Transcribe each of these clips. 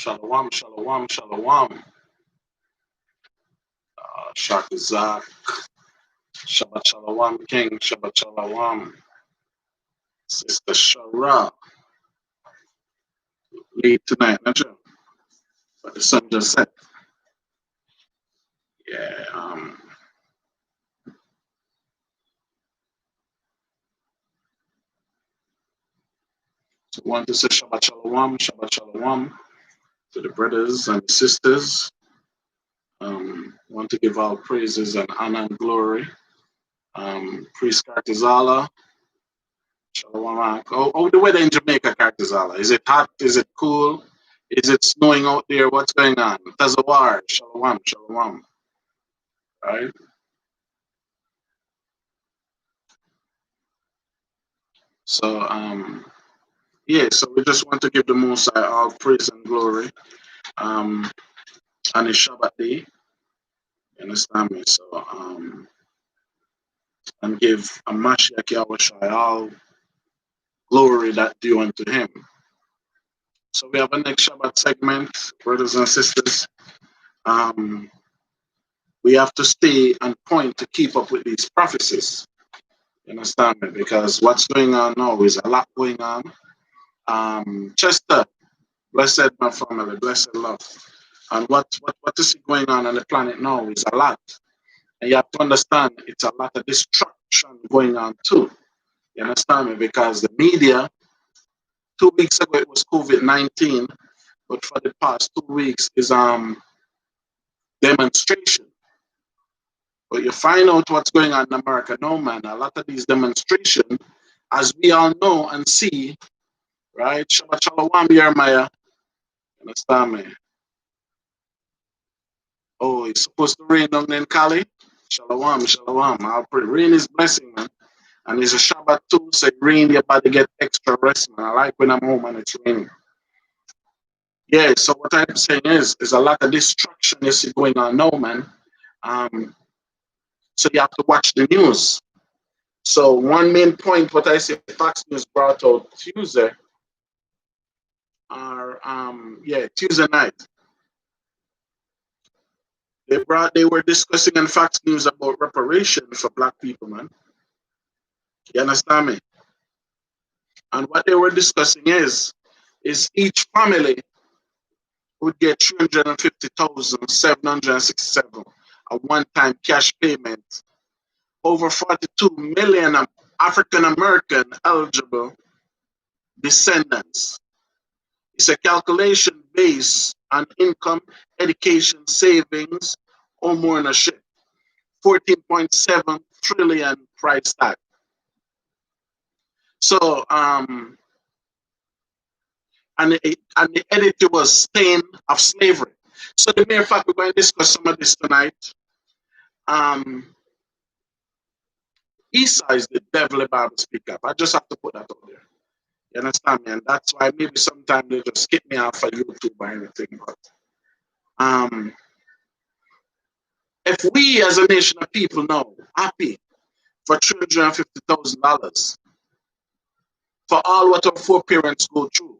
Shalom, shalom, shalom. Shakazak. Shabbat shalom, King. Shabbat shalom. Sister Shara. Late tonight, not you? But the sun just set. Yeah, so I want to say Shabbat shalom to the brothers and sisters. Want to give all praises and honor and glory. Priest Cartizala. Shalom. Oh, the weather in Jamaica, Cartizala. Is it hot? Is it cool? Is it snowing out there? What's going on? Tazawar. Shalom, shalom. Right? So, yeah, so we just want to give the Most High all praise and glory on the Shabbat day. You understand me? So, and give a Mashiach Yahushua all glory that due unto him. So we have a next Shabbat segment, brothers and sisters. We have to stay on point to keep up with these prophecies. You understand me? Because what's going on now is a lot going on. Chester, blessed my family, blessed love. And what is going on the planet now is a lot. And you have to understand it's a lot of destruction going on too. You understand me? Because the media, 2 weeks ago it was COVID-19, but for the past 2 weeks is demonstration. But you find out what's going on in America now, man. A lot of these demonstrations, as we all know and see, right? Shabbat shalom, Jeremiah. Understand me? Oh, it's supposed to rain down in Cali. Shalom, shalom. I'll pray. Rain is blessing, man. And it's a Shabbat too, so rain, your body get extra rest, man. I like when I'm home and it's raining. Yeah, so what I'm saying is a lot of destruction you see going on now, man. So you have to watch the news. So one main point, what I say, Fox News brought out Tuesday, or Tuesday night. They were discussing on Fox News about reparation for black people, man. You understand me? And what they were discussing is each family would get 350,767 a one-time cash payment. Over 42 million African American eligible descendants. It's a calculation based on income, education, savings, home ownership. 14.7 trillion price tag. So, and the editor was stain of slavery. So the mere fact we're going to discuss some of this tonight. Esau is the devil the Bible speak up. I just have to put that out there. You understand me? And that's why maybe sometimes they just skip me off of YouTube or anything. But if we as a nation of people know happy for $350,000 for all what our foreparents go through,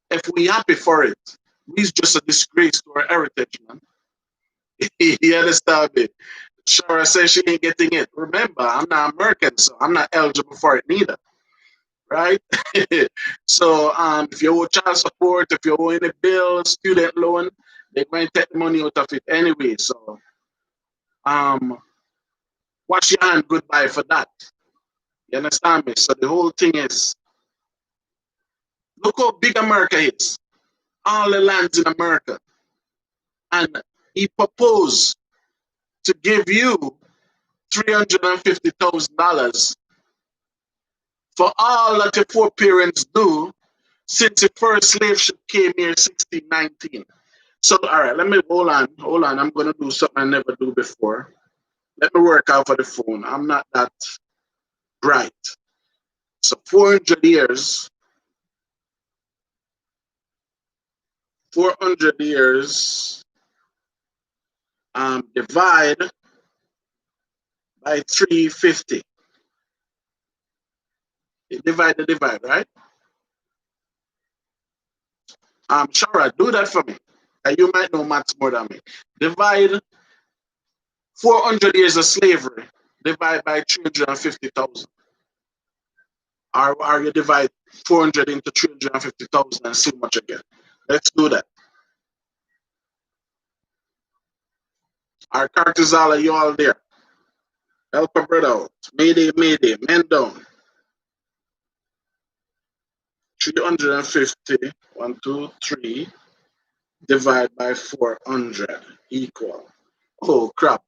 if we happy for it, we's just a disgrace to our heritage, man. You understand me? Shara says she ain't getting it. Remember, I'm not American, so I'm not eligible for it neither. Right? So if you owe child support, if you owe any bill, student loan, they're going to take the money out of it anyway. So wash your hand goodbye for that. You understand me? So the whole thing is, look how big America is. All the lands in America. And he proposed to give you $350,000 for all that your foreparents do since the first slave ship came here in 1619. So, all right, let me hold on. I'm going to do something I never do before. Let me work out for the phone. I'm not that bright. So 400 years divide by 350. Divide, right? Shara, do that for me. You might know maths more than me. Divide 400 years of slavery, divide by 350,000. Or you divide 400 into 350,000 and see much again. Let's do that. Our characters all are you all there? Help a brother out. Mayday, mayday, men down. 350, 1, 2, 3, divide by 400 equal. Oh crap.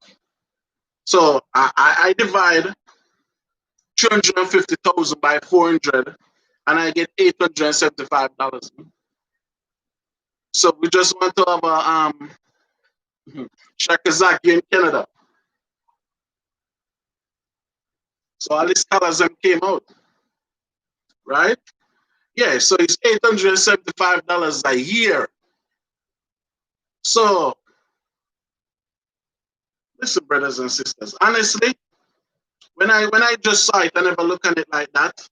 So I divide 250,000 by 400 and I get $875. So we just want to have a Shakazaki in Canada. So all these colors them came out, right? Yeah, so it's $875 a year. So listen, brothers and sisters, honestly, when I just saw it, I never look at it like that.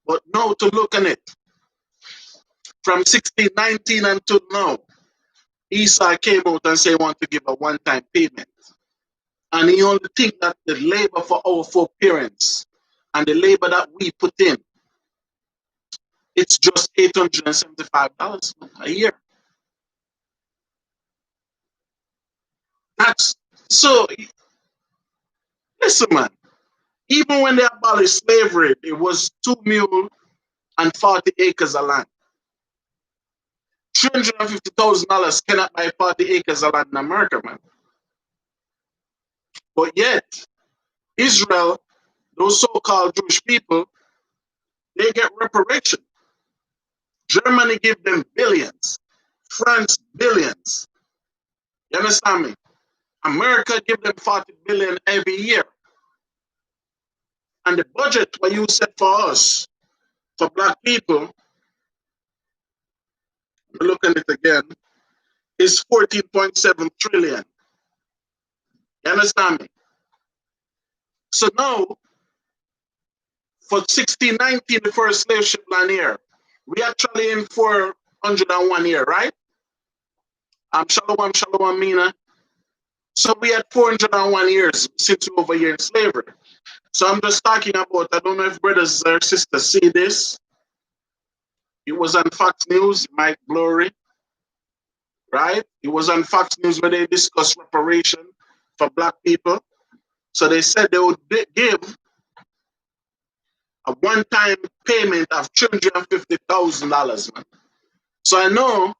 But now to look at it, from 1619 until now, Esau came out and said he want to give a one-time payment. And he only think that the labor for our foreparents and the labor that we put in, it's just $875 a year. That's so. Listen, man. Even when they abolished slavery, it was 2 mules and 40 acres of land. $350,000 cannot buy 40 acres of land in America, man. But yet, Israel, those so-called Jewish people, they get reparation. Germany give them billions. France, billions. You understand me? America give them 40 billion every year. And the budget what you set for us, for black people, look at it again, is 14.7 trillion. You understand me? So now, for 1619, the first slave ship land here, we actually in 401 year, right? Shalom, Mina. So we had 401 years since we over here in slavery. So I'm just talking about, I don't know if brothers or sisters see this. It was on Fox News, Mike Glory, right? It was on Fox News where they discussed reparation for black people. So they said they would give a one-time payment of $350,000, man. So I know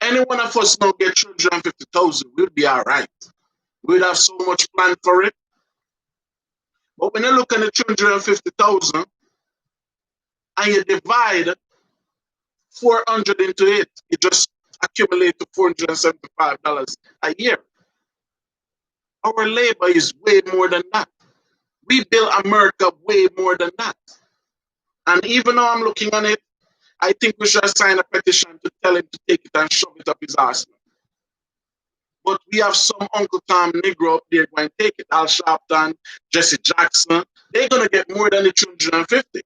any one of us now get 350,000, we'll be all right. We'd have so much plan for it. But when you look at the 350,000 and you divide 400 into it, it just accumulates to $475 a year. Our labor is way more than that. We built America way more than that. And even though I'm looking on it, I think we should sign a petition to tell him to take it and shove it up his ass. But we have some Uncle Tom Negro up there going to take it. Al Sharpton, Jesse Jackson. They're going to get more than the 250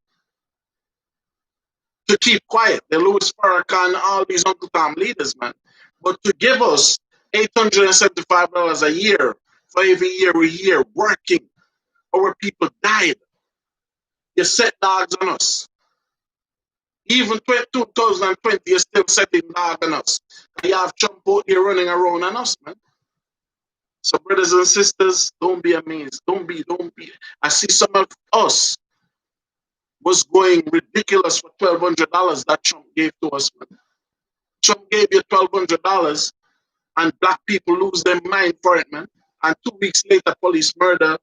to keep quiet. The Louis Farrakhan, all these Uncle Tom leaders, man. But to give us $875 a year for every year we're here working, our people died. You set dogs on us. Even 2020, you're still setting dogs on us. And you have Trump out here running around on us, man. So brothers and sisters, don't be amazed. Don't be. I see some of us was going ridiculous for $1,200 that Trump gave to us, man. Trump gave you $1,200 and black people lose their mind for it, man. And 2 weeks later, police murder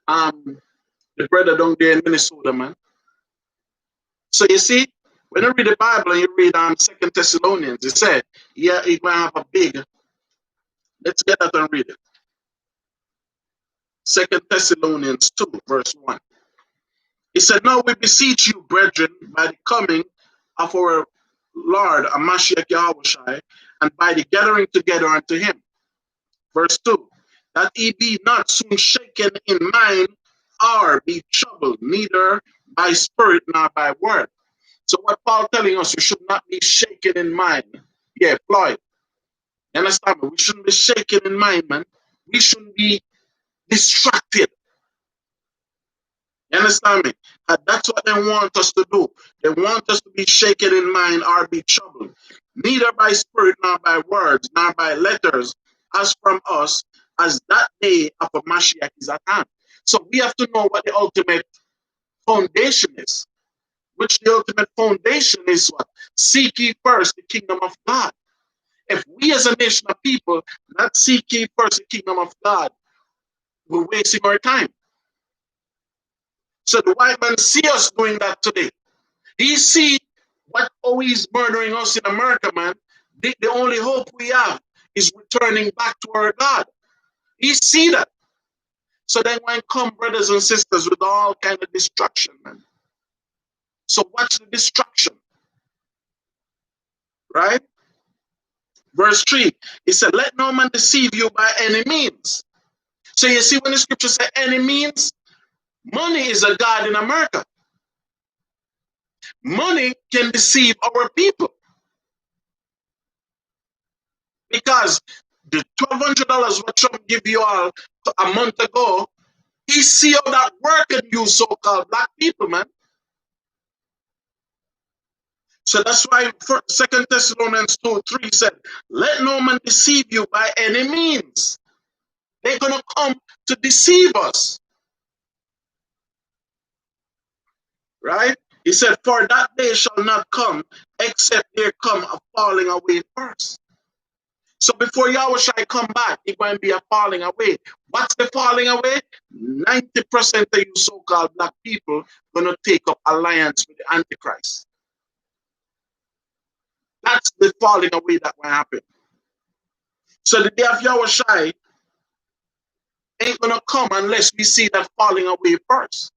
the brother down there in Minnesota, man. So you see, when you read the Bible and you read 2 Thessalonians, it said, yeah, you're going to have a big, let's get that and read it. 2 Thessalonians 2, verse 1. He said, now we beseech you, brethren, by the coming of our Lord, Mashiach Yahushai, and by the gathering together unto him. Verse 2, that he be not soon shaken in mind, or be troubled, neither by spirit nor by word, So what Paul telling us, we should not be shaken in mind. Yeah, Floyd. You understand me? We shouldn't be shaken in mind, man. We shouldn't be distracted. You understand me? And that's what they want us to do. They want us to be shaken in mind or be troubled. Neither by spirit, nor by words, nor by letters, as from us, as that day of a Mashiach is at hand. So we have to know what the ultimate foundation is. Which the ultimate foundation is what? Seek ye first the kingdom of God. If we as a nation of people not seek ye first the kingdom of God, we're wasting our time. So the white man see us doing that today. He see what always murdering us in America, man. The only hope we have is returning back to our God. He see that. So then when come brothers and sisters with all kind of destruction, man. So watch the destruction, right? Verse 3, he said, let no man deceive you by any means. So you see when the scripture says any means, money is a god in America. Money can deceive our people. Because the $1,200 what Trump give you all a month ago, he see how that work in you so-called black people, man. So that's why 2 Thessalonians 2:3 said, let no man deceive you by any means. They're going to come to deceive us. Right? He said, for that day shall not come, except there come a falling away first. So before Yahweh shall come back, it's going to be a falling away. What's the falling away? 90% of you so-called black people going to take up alliance with the Antichrist. That's the falling away that will happen. So the day of Yahweh Shai ain't going to come unless we see that falling away first.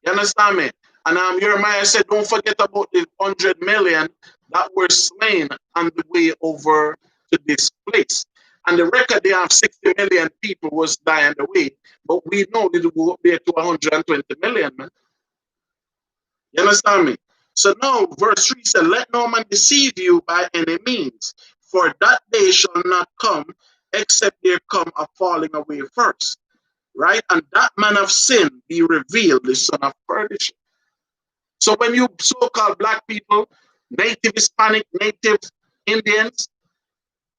You understand me? And Jeremiah said, don't forget about the 100 million that were slain on the way over to this place. And the record they have 60 million people was dying the way. But we know it will go up there to 120 million, man. You understand me? So now verse 3 said, let no man deceive you by any means, for that day shall not come, except there come a falling away first. Right? And that man of sin be revealed, the son of perdition. So when you so-called black people, native Hispanic, native Indians,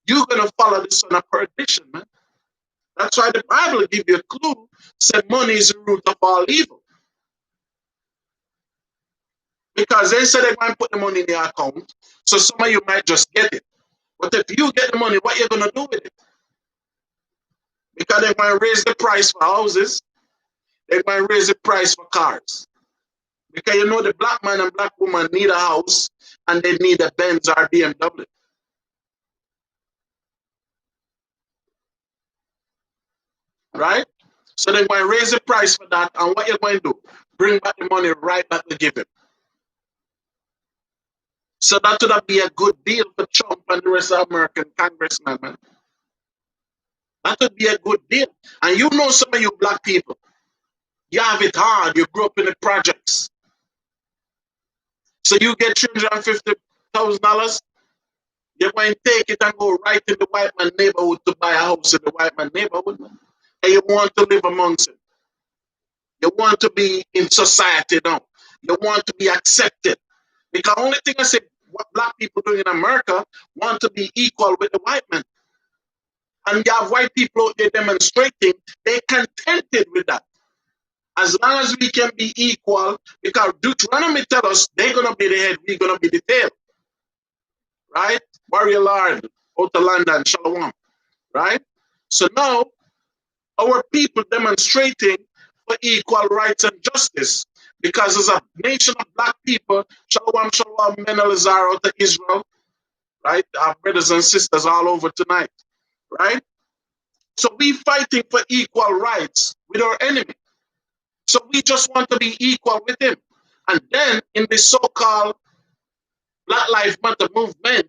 you're going to follow the son of perdition, man. That's why the Bible gives you a clue, said money is the root of all evil. Because they said they're going to put the money in your account, so some of you might just get it. But if you get the money, what are you going to do with it? Because they're going to raise the price for houses, they're going to raise the price for cars. Because you know the black man and black woman need a house and they need a Benz or BMW. Right? So they're going to raise the price for that, and what you're going to do? Bring back the money right back to give him. So that would be a good deal for Trump and the rest of American congressmen, man. That would be a good deal. And you know some of you black people, you have it hard. You grew up in the projects. So you get $350,000, you're going to take it and go right in the white man neighborhood to buy a house in the white man neighborhood, man. And you want to live amongst it. You want to be in society now. You want to be accepted. Because the only thing I say, what black people do in America, want to be equal with the white man. And you have white people out there demonstrating, they're contented with that. As long as we can be equal, because Deuteronomy tells us they're going to be the head, we're going to be the tail. Right? Warrior Lord, out of London, Shalom. Right? So now, our people demonstrating for equal rights and justice. Because as a nation of black people, Shalom, Shalom, Men Elazar out of Israel, right? Our brothers and sisters all over tonight, right? So we fighting for equal rights with our enemy. So we just want to be equal with him. And then in the so-called Black Lives Matter movement,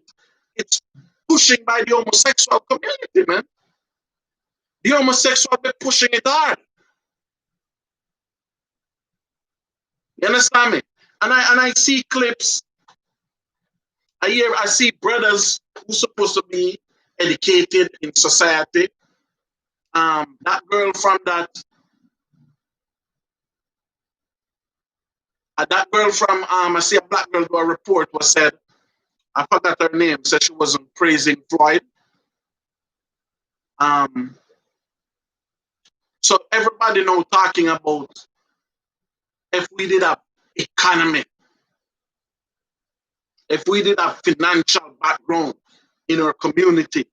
it's pushing by the homosexual community, man. The homosexual, they're pushing it hard. You understand me? And I see clips. I see brothers who supposed to be educated in society. That girl from that girl from I see a black girl do a report was said, I forgot her name, said she wasn't praising Floyd. Um, so everybody now talking about if we did have economy, if we did have financial background in our community,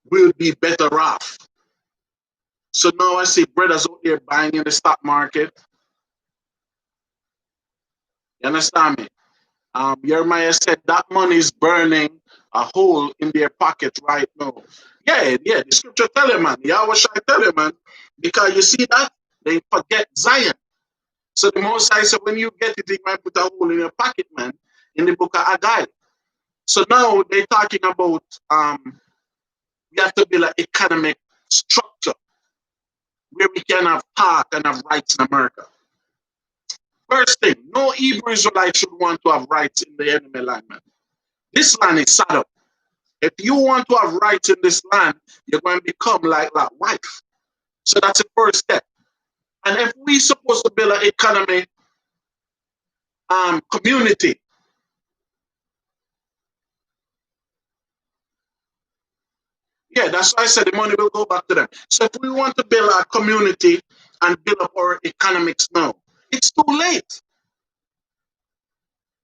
we'll be better off. So now I see brothers out there buying in the stock market. You understand me? Jeremiah said that money is burning a hole in their pocket right now. Yeah, the scripture tell you, man. Yahweh shall tell you, man. Because you see that? They forget Zion. So the Most High said, when you get it, he might put a hole in your pocket, man, in the book of Haggai. So now they're talking about we have to build an economic structure where we can have talk and have rights in America. First thing, no Hebrew Israelite should want to have rights in the enemy land, man. This land is set up. If you want to have rights in this land, you're going to become like that wife. So that's the first step. And if we supposed to build an economy, community, yeah, that's why I said the money will go back to them. So if we want to build a community and build up our economics now, it's too late.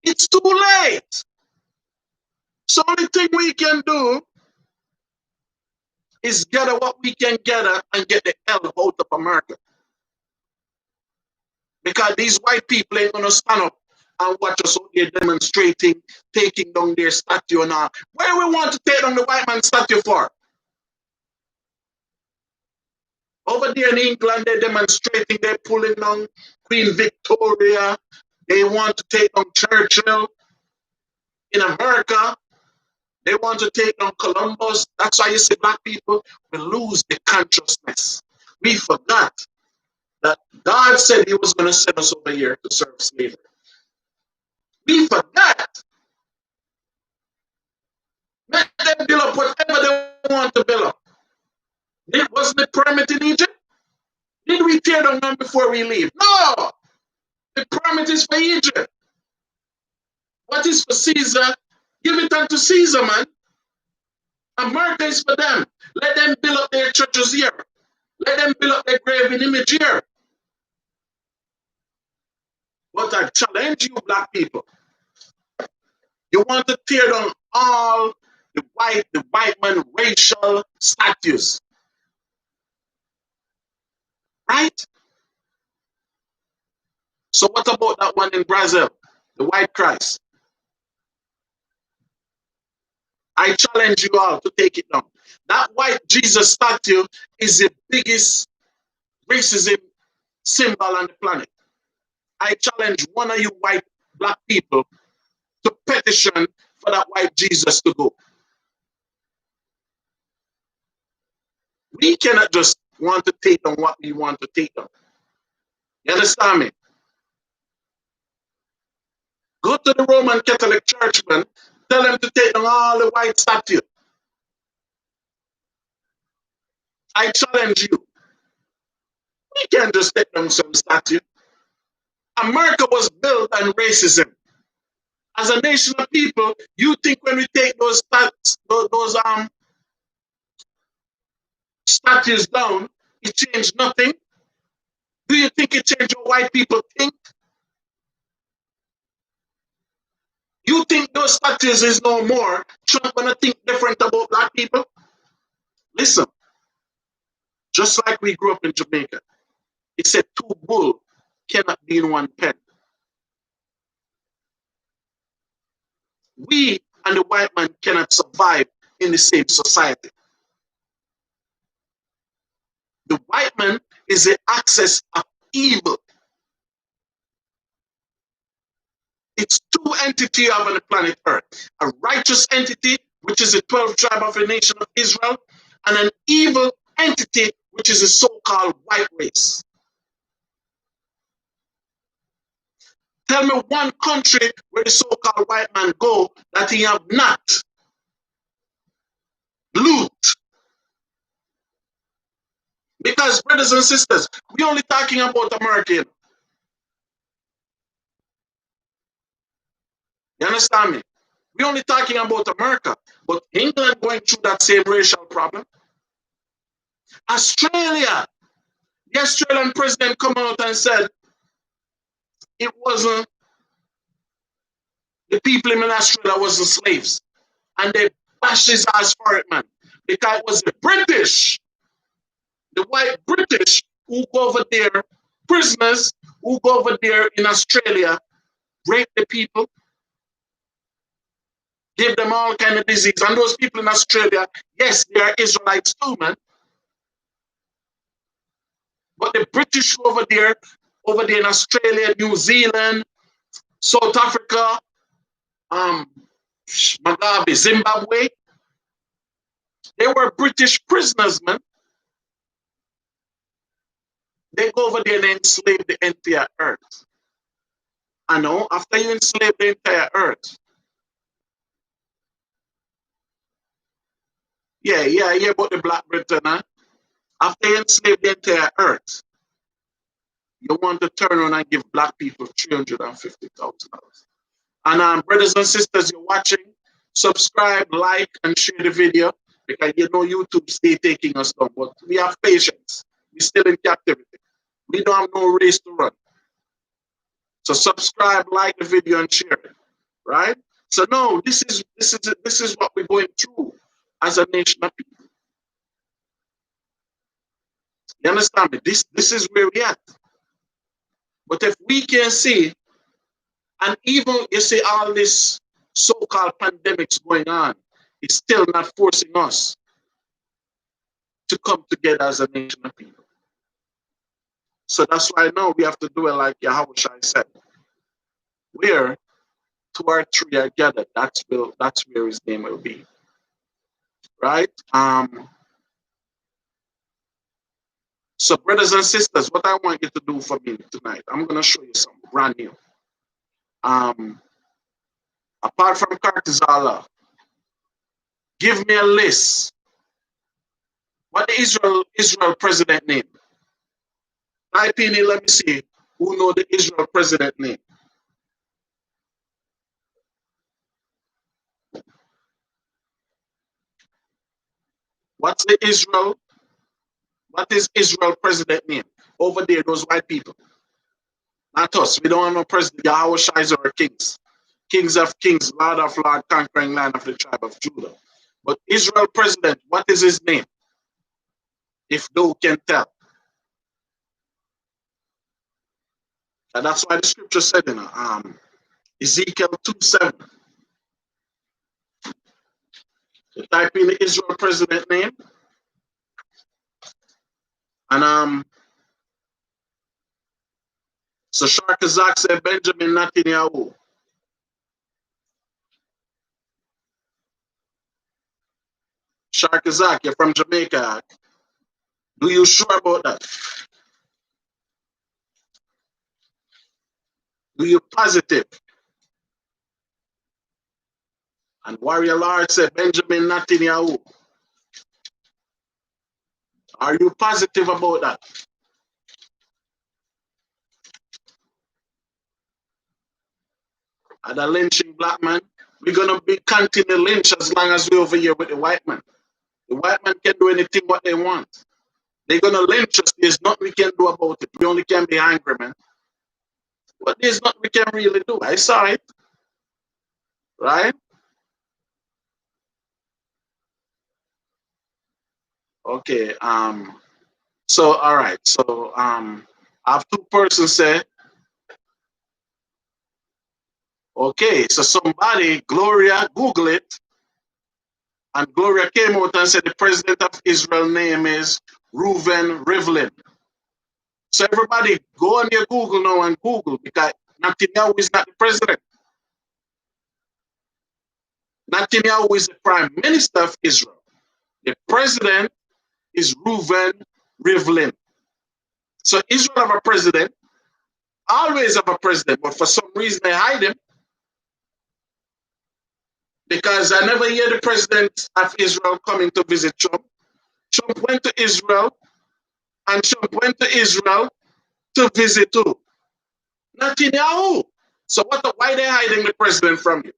It's too late. So only thing we can do is gather what we can gather and get the hell out of America. Because these white people ain't gonna stand up and watch us out here demonstrating, taking down their statue and all. Where we want to take down the white man statue for? Over there in England, they're demonstrating, they're pulling down Queen Victoria. They want to take down Churchill. In America, they want to take down Columbus. That's why you see black people, we lose the consciousness. We forgot that God said he was going to send us over here to serve slavery. We forgot. Let them build up whatever they want to build up. It wasn't the permit in Egypt? Did we tear them down before we leave? No! The permit is for Egypt. What is for Caesar? Give it unto Caesar, man. America is for them. Let them build up their churches here. Let them build up their graven image here. But I challenge you, black people. You want to tear down all the white man racial statues. Right? So what about that one in Brazil? The white Christ. I challenge you all to take it down. That white Jesus statue is the biggest racism symbol on the planet. I challenge one of you white black people to petition for that white Jesus to go. We cannot just want to take down what we want to take down. You understand me? Go to the Roman Catholic Church, man. Tell them to take down all the white statues. I challenge you. We can't just take down some statue. America was built on racism. As a nation of people, you think when we take those statues down, it changed nothing? Do you think it changed what white people think? You think those statues is no more? Trump gonna think different about black people? Listen, just like we grew up in Jamaica, it said two bulls cannot be in one pen. We and the white man cannot survive in the same society. The white man is the axis of evil. It's two entities you have on the planet Earth. A righteous entity, which is the 12th tribe of the nation of Israel, and an evil entity, which is the so-called white race. Tell me one country where the so-called white man go that he have not loot. Because, brothers and sisters, we only talking about America. You understand me? We only talking about America. But England going through that same racial problem. Australia, the Australian president come out and said it wasn't the people in Australia wasn't slaves. And they bashed his ass for it, man. Because it was the British, the white British, who go over there, prisoners who go over there in Australia, rape the people, give them all kind of disease. And those people in Australia, yes, they are Israelites too, man. But the British over there in Australia, New Zealand, South Africa, Mugabe, Zimbabwe, they were British prisoners, man. They go over there and enslave the entire earth. I know, after you enslave the entire earth. Yeah, but the Black Britain, huh? After you enslave the entire earth, you want to turn around and give black people $350,000. And brothers and sisters, you're watching, subscribe, like, and share the video because you know YouTube stay taking us down. But we have patience. We're still in captivity. We don't have no race to run. So subscribe, like the video, and share it. Right? So no, this is what we're going through as a nation of people. You understand me? This is where we at. But if we can see, and even you see all this so-called pandemics going on, it's still not forcing us to come together as a nation of people. So that's why now we have to do it like Yahushua said. Where two or three are gathered, that's where his name will be. Right? So brothers and sisters, what I want you to do for me tonight, I'm gonna show you something brand new. Apart from Kartizala, give me a list. What the Israel president name? Type in it, let me see who know the Israel president name. What is Israel president name? Over there, those white people. Not us. We don't have no president. Yahweh Shai are kings. Kings of kings, Lord of lords, conquering land of the tribe of Judah. But Israel president, what is his name? If thou can tell. And that's why the scripture said in Ezekiel 2:7. You type in the Israel president name. And so Sharkazak said Benjamin Netanyahu. Sharkazak, you're from Jamaica. Do you sure about that? Do you positive? And Warrior Lord said Benjamin Netanyahu. Are you positive about that? And the lynching black man, we're gonna be continue lynch as long as we're over here with the white man. The white man can do anything what they want. They're gonna lynch us. There's nothing we can do about it. We only can be angry, man. But there's nothing we can really do. I saw it. Right? Okay. So all right. So I have two persons say, okay, so somebody, Gloria, Google it. And Gloria came out and said the president of Israel name is Reuven Rivlin. So everybody go on your Google now and Google because Netanyahu is not the president. Netanyahu is the prime minister of Israel. The president is Reuven Rivlin. So Israel have a president, always have a president, but for some reason they hide him. Because I never hear the president of Israel coming to visit Trump. Trump went to Israel, and Trump went to Israel to visit who? Netanyahu. So why are they hiding the president from you?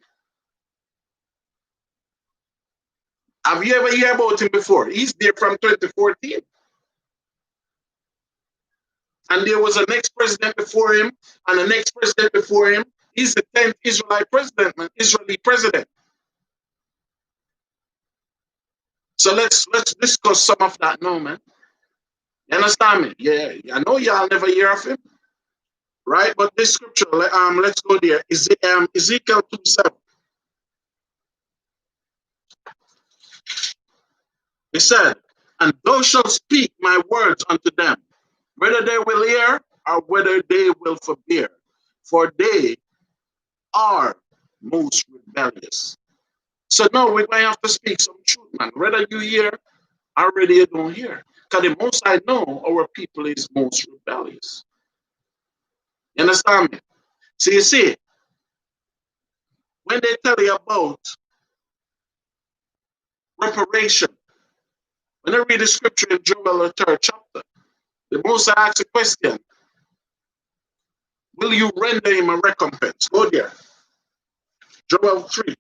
Have you ever heard about him before? He's there from 2014. And there was a next president before him, and the next president before him. He's the 10th Israelite president, man, Israeli president. So let's discuss some of that now, man. You understand me? Yeah, I know y'all never hear of him, right? But this scripture, let's go there. Ezekiel 2:7. It said, "And thou shalt speak my words unto them, whether they will hear or whether they will forbear, for they are most rebellious." So now we're going to have to speak some truth, man. Whether you hear or whether you don't hear. Because the most I know, our people is most rebellious. You understand me? So you see, when they tell you about reparation, when I read the scripture in Joel, the 3rd chapter, the Most I asks a question, will you render him a recompense? Go there. Joel 3.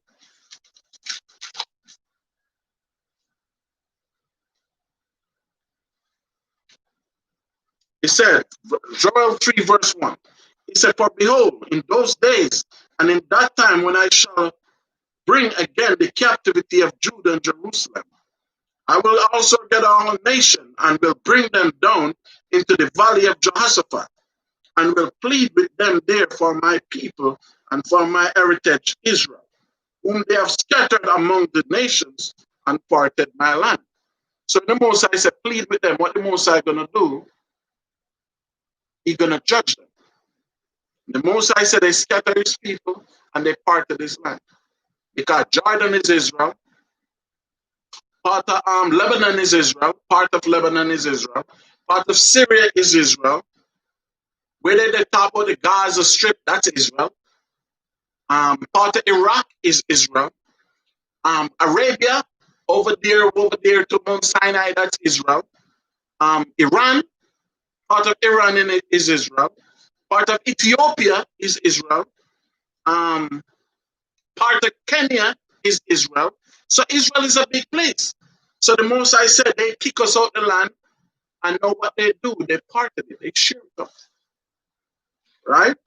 He said, Joel 3 verse 1. He said, "For behold, in those days and in that time when I shall bring again the captivity of Judah and Jerusalem, I will also gather all nation and will bring them down into the valley of Jehoshaphat, and will plead with them there for my people and for my heritage Israel, whom they have scattered among the nations and parted my land." So the Most High said, plead with them. What the Most High gonna do? He's gonna judge them. The Most High said they scattered his people and they parted his land. Because Jordan is Israel, part of Lebanon is Israel, part of Lebanon is Israel, part of Syria is Israel. Where they talk about the Gaza Strip, that's Israel. Part of Iraq is Israel. Arabia, over there to Mount Sinai, that's Israel. Iran, part of Iran is Israel. Part of Ethiopia is Israel. Part of Kenya is Israel. So Israel is a big place. So the Most High said they kick us out the land, and know what they do? They parted it. They shared it up. Right?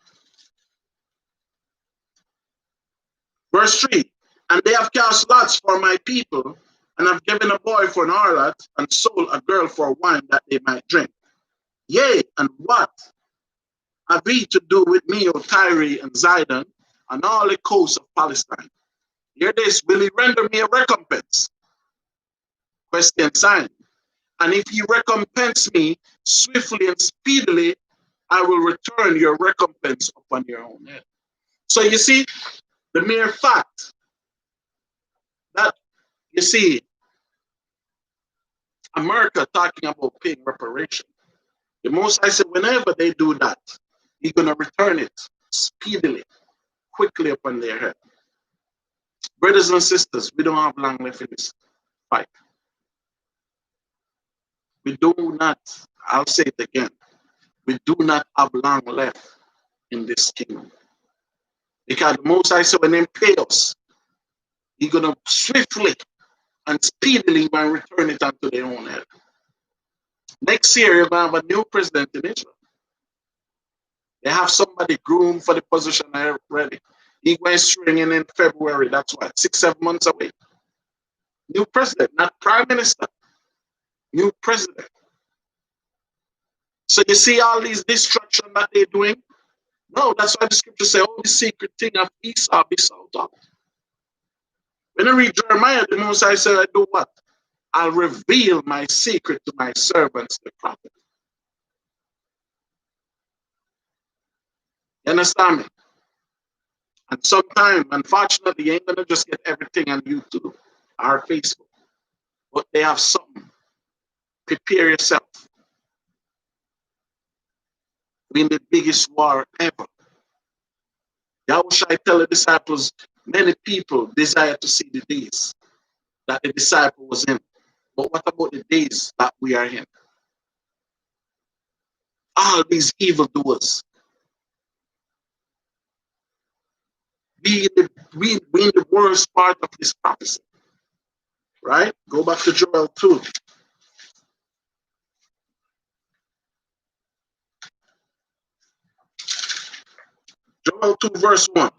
Verse 3. "And they have cast lots for my people, and have given a boy for an harlot, and sold a girl for wine that they might drink. Yea, and what have ye to do with me, O Tyre and Zidon, and all the coasts of Palestine? Hear this, will he render me a recompense?" Question sign. "And if you recompense me swiftly and speedily, I will return your recompense upon your own head." So you see, the mere fact that, you see, America talking about paying reparation, the Most High said whenever they do that, he's going to return it speedily, quickly upon their head. Brothers and sisters, we don't have long left in this fight. We do not, I'll say it again, we do not have long left in this kingdom. Because the Most High said when they pay us, he's going to swiftly and speedily return it unto their own head. Next year, you're going to have a new president in Israel. They have somebody groomed for the position already. He went swinging in February. That's what, 6-7 months away. New president, not prime minister. New president. So you see all these destruction that they're doing? No, that's why the scripture says, "Oh, the secret thing of Esau be sought out." When I read Jeremiah, the Most High said, I do what? I'll reveal my secret to my servants, the prophet. You understand me? And sometimes, unfortunately, you ain't going to just get everything on YouTube or Facebook. But they have something. Prepare yourself. win the biggest war ever. Yahushua tell the disciples, many people desire to see the days that the disciple was in. But what about the days that we are in? All these evildoers, we in the worst part of this prophecy, right? Go back to Joel 2. Joel 2 verse 1.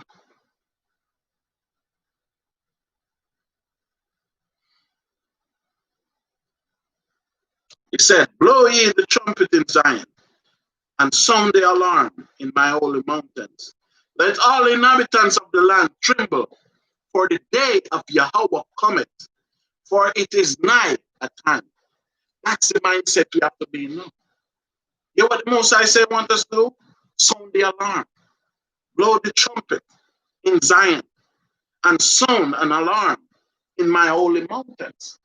It said, blow ye the trumpet in Zion, and sound the alarm in my holy mountains. Let all inhabitants of the land tremble, for the day of Yahweh cometh, for it is nigh at hand. That's the mindset we have to be in now. You know what the Most High say want us to do? Sound the alarm, blow the trumpet in Zion, and sound an alarm in my holy mountains.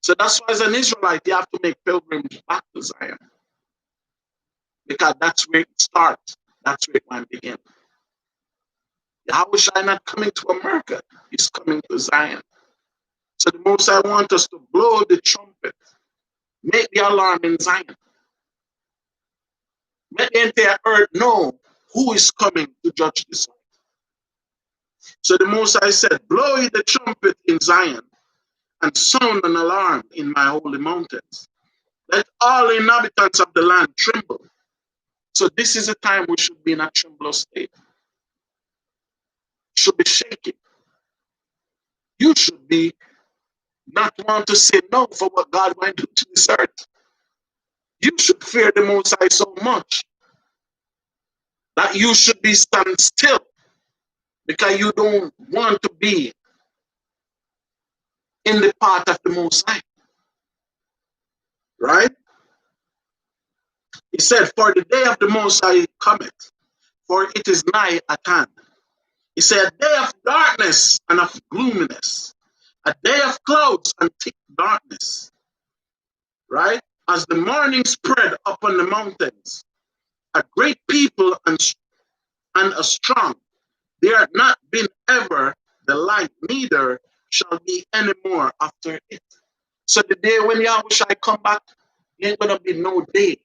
So that's why as an Israelite, you have to make pilgrimage back to Zion. Because that's where it starts. That's where it might begin. Yahushua not coming to America. He's coming to Zion. So the Most High want us to blow the trumpet. Make the alarm in Zion. Make the entire earth know who is coming to judge this earth. So the Most High said, blow the trumpet in Zion and sound an alarm in my holy mountains. Let all inhabitants of the land tremble. So this is a time we should be in a tremulous state. Should be shaking. You should be not want to say no for what God might do to this earth. You should fear the Most High so much that you should be stand still because you don't want to be in the path of the Most High. Right? He said, for the day of the Most High cometh, for it is nigh at hand. He said, a day of darkness and of gloominess, a day of clouds and thick darkness. Right? As the morning spread upon the mountains, a great people and a strong, there had not been ever the light, neither shall be any more after it. So the day when Yahushua come back, there ain't gonna be no day.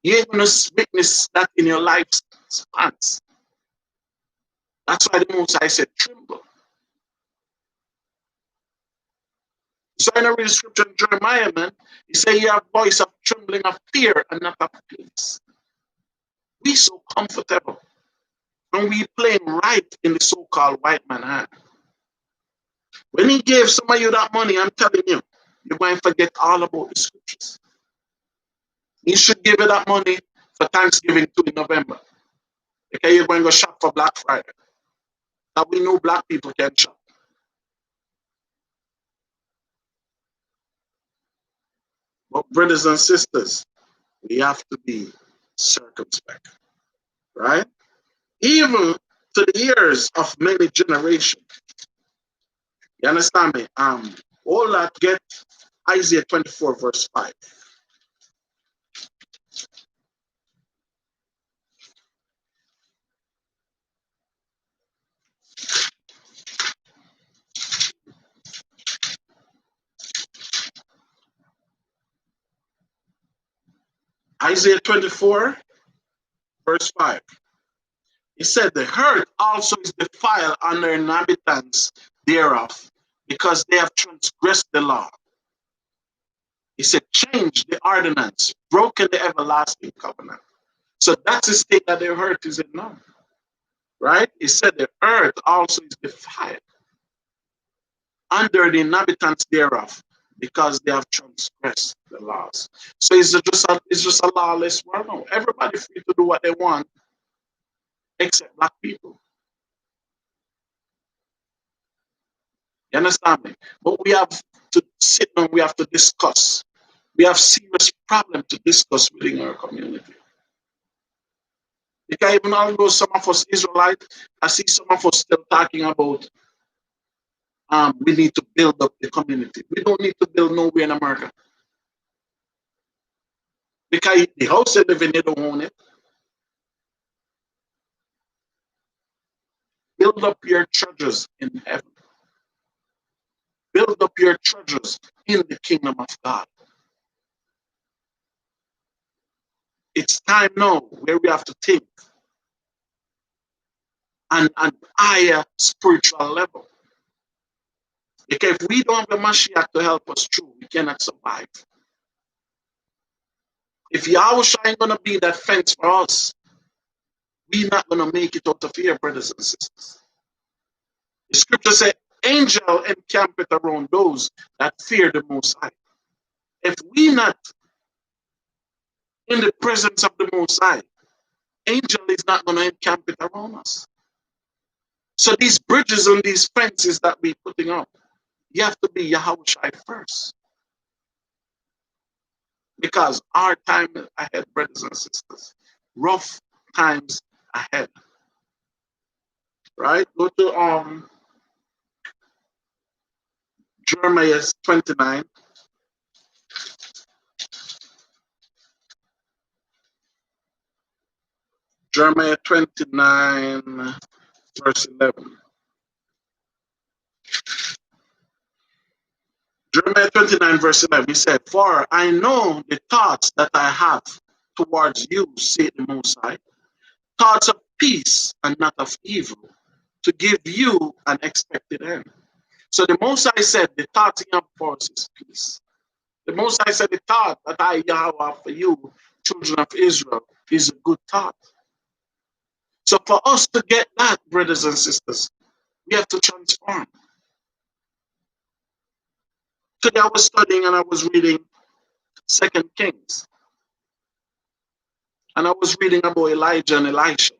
You ain't gonna witness that in your lifespan. That's why the Most High said, tremble. So in the scripture in Jeremiah, man, he said, you have voice of trembling of fear and not of peace. We so comfortable. And we playing right in the so-called white man hand. When he gave some of you that money, I'm telling you, you're going to forget all about the scriptures. He should give you that money for Thanksgiving too in November. Okay, you're going to go shop for Black Friday. Now we know black people can shop. But brothers and sisters, we have to be circumspect, right? Even to the ears of many generations. You understand me? All that get Isaiah 24 verse 5. Isaiah 24 verse 5. He said, the earth also is defiled and the inhabitants thereof, because they have transgressed the law. He said, change the ordinance, broken the everlasting covenant. So that's the state that the earth is in now. Right? He said, the earth also is defiled under the inhabitants thereof, because they have transgressed the laws. So it's just a lawless world now. Everybody free to do what they want, except black people. You understand me? But we have to sit down, we have to discuss. We have serious problem to discuss within our community. Because even although some of us Israelites, I see some of us still talking about we need to build up the community. We don't need to build nowhere in America. Because the house they live in, they don't own it. Build up your treasures in heaven. Build up your treasures in the kingdom of God. It's time now where we have to think on an higher spiritual level. Because if we don't have the Mashiach to help us through, we cannot survive. If Yahushua ain't going to be that fence for us, we're not going to make it out of here, brothers and sisters. The scripture says, angel encampeth around those that fear the Most High. If we not in the presence of the Most High, angel is not going to encamp it around us. So these bridges and these fences that we're putting up, you have to be Yahushua first. Because our time is ahead, brothers and sisters. Rough times ahead. Right? Go to Jeremiah 29. Jeremiah 29, verse 11. Jeremiah 29, verse 11, he said, for I know the thoughts that I have towards you, say the Most High, thoughts of peace and not of evil, to give you an expected end. So the Most High said, the thoughts he has for us is peace. The Most High said, the thought that I, Yahweh, have for you, children of Israel, is a good thought. So for us to get that, brothers and sisters, we have to transform. Today I was studying and I was reading 2 Kings. And I was reading about Elijah and Elisha.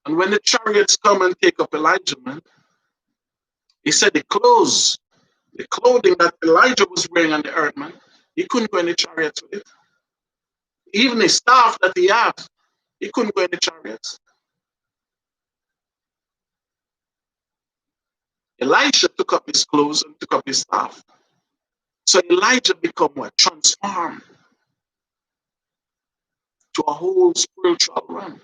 And when the chariots come and take up Elijah, man, he said the clothes, the clothing that Elijah was wearing on the earth, man, he couldn't go in the chariots with it. Even the staff that he had, he couldn't go in the chariots. Elisha took up his clothes and took up his staff. So Elijah became what? Transformed to a whole spiritual realm.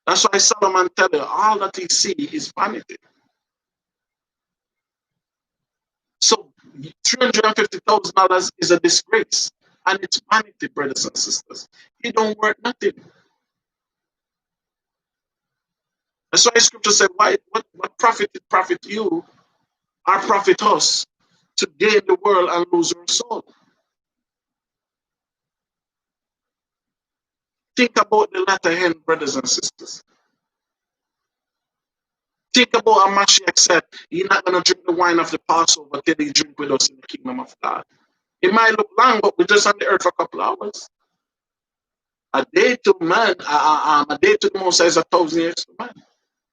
That's why Solomon tell you, all that he see is vanity. So $350,000 is a disgrace. And it's vanity, brothers and sisters. It don't worth nothing. That's why scripture said, what profit it profit you or profit us to gain the world and lose our soul? Think about the latter end, brothers and sisters. Think about how Mashiach said, you're not going to drink the wine of the Passover till you drink with us in the kingdom of God. It might look long, but we're just on the earth for a couple of hours. A day to man, a day to the Most High is 1,000 years to man.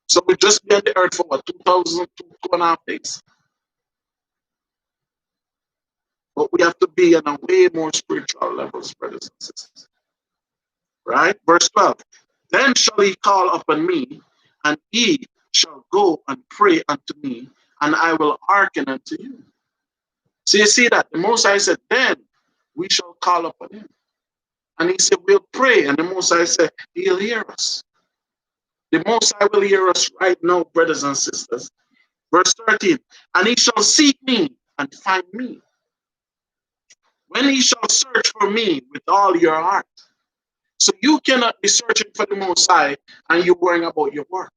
So we just be on the earth for what, 2.5 days. But we have to be on a way more spiritual levels, brothers and sisters. Right? Verse 12. Then shall he call upon me, and he shall go and pray unto me, and I will hearken unto you. So you see that the Most High said, then we shall call upon him. And he said, we'll pray. And the Most High said, he'll hear us. The Most High will hear us right now, brothers and sisters. Verse 13, and he shall seek me and find me, when he shall search for me with all your heart. So you cannot be searching for the Most High and you're worrying about your work.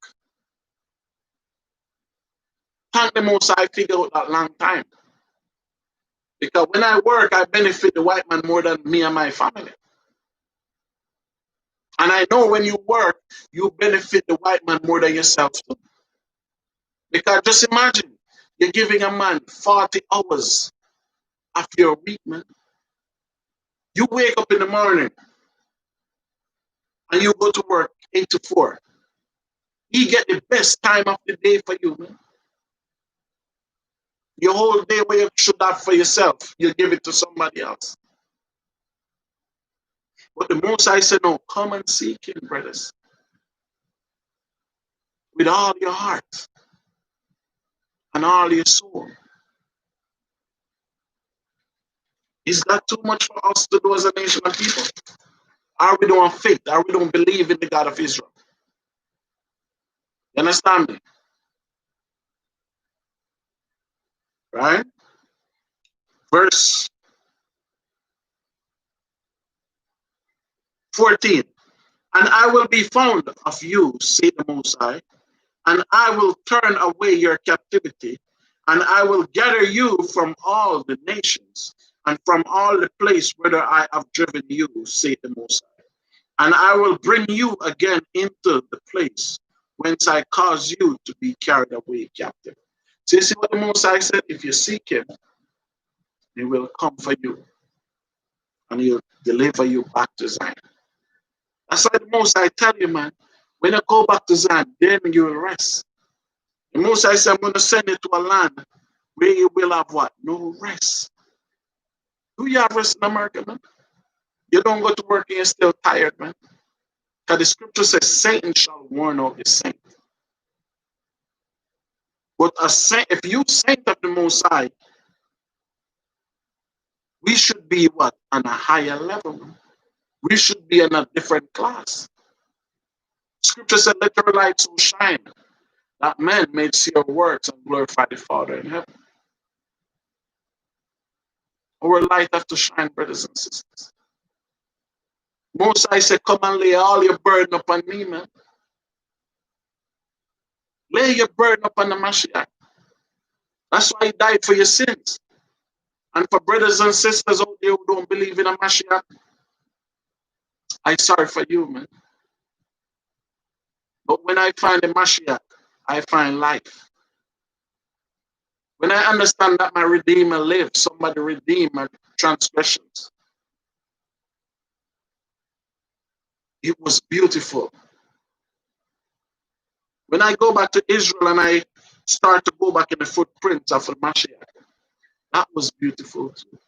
Thank the Most High figure out that long time. Because when I work, I benefit the white man more than me and my family. And I know when you work, you benefit the white man more than yourself too. Because just imagine, you're giving a man 40 hours of your week, man. You wake up in the morning and you go to work 8 to 4. He get the best time of the day for you, man. Your whole day where you should have for yourself, you give it to somebody else. But the Most High said, no, come and seek him, brothers. With all your heart and all your soul. Is that too much for us to do as a nation of people? Are we doing faith? Are we don't believe in the God of Israel? You understand me? Right? Verse 14. And I will be found of you, say the Most High, and I will turn away your captivity, and I will gather you from all the nations, and from all the place whither I have driven you, say the Most High. And I will bring you again into the place whence I caused you to be carried away captive. So you see what the Most High said? If you seek him, he will come for you, and he'll deliver you back to Zion. That's why the Most High tell you, man, when you go back to Zion, then you will rest. The Most High said, I'm going to send you to a land where you will have what? No rest. Do you have rest in America, man? You don't go to work and you're still tired, man. Because the scripture says Satan shall warn out his saint. But a saint, if you saint of the Most High, we should be what? On a higher level. Man. We should be in a different class. Scripture said, let your light so shine that men may see your works and glorify the Father in heaven. Our light have to shine, brothers and sisters. Most High said, come and lay all your burden upon me, man. Lay your burden upon the Mashiach. That's why he died for your sins. And for brothers and sisters out there who don't believe in a Mashiach, I'm sorry for you, man. But when I find the Mashiach, I find life. When I understand that my Redeemer lives, somebody redeemed my transgressions. It was beautiful. When I go back to Israel and I start to go back in the footprints of the Mashiach, that was beautiful too.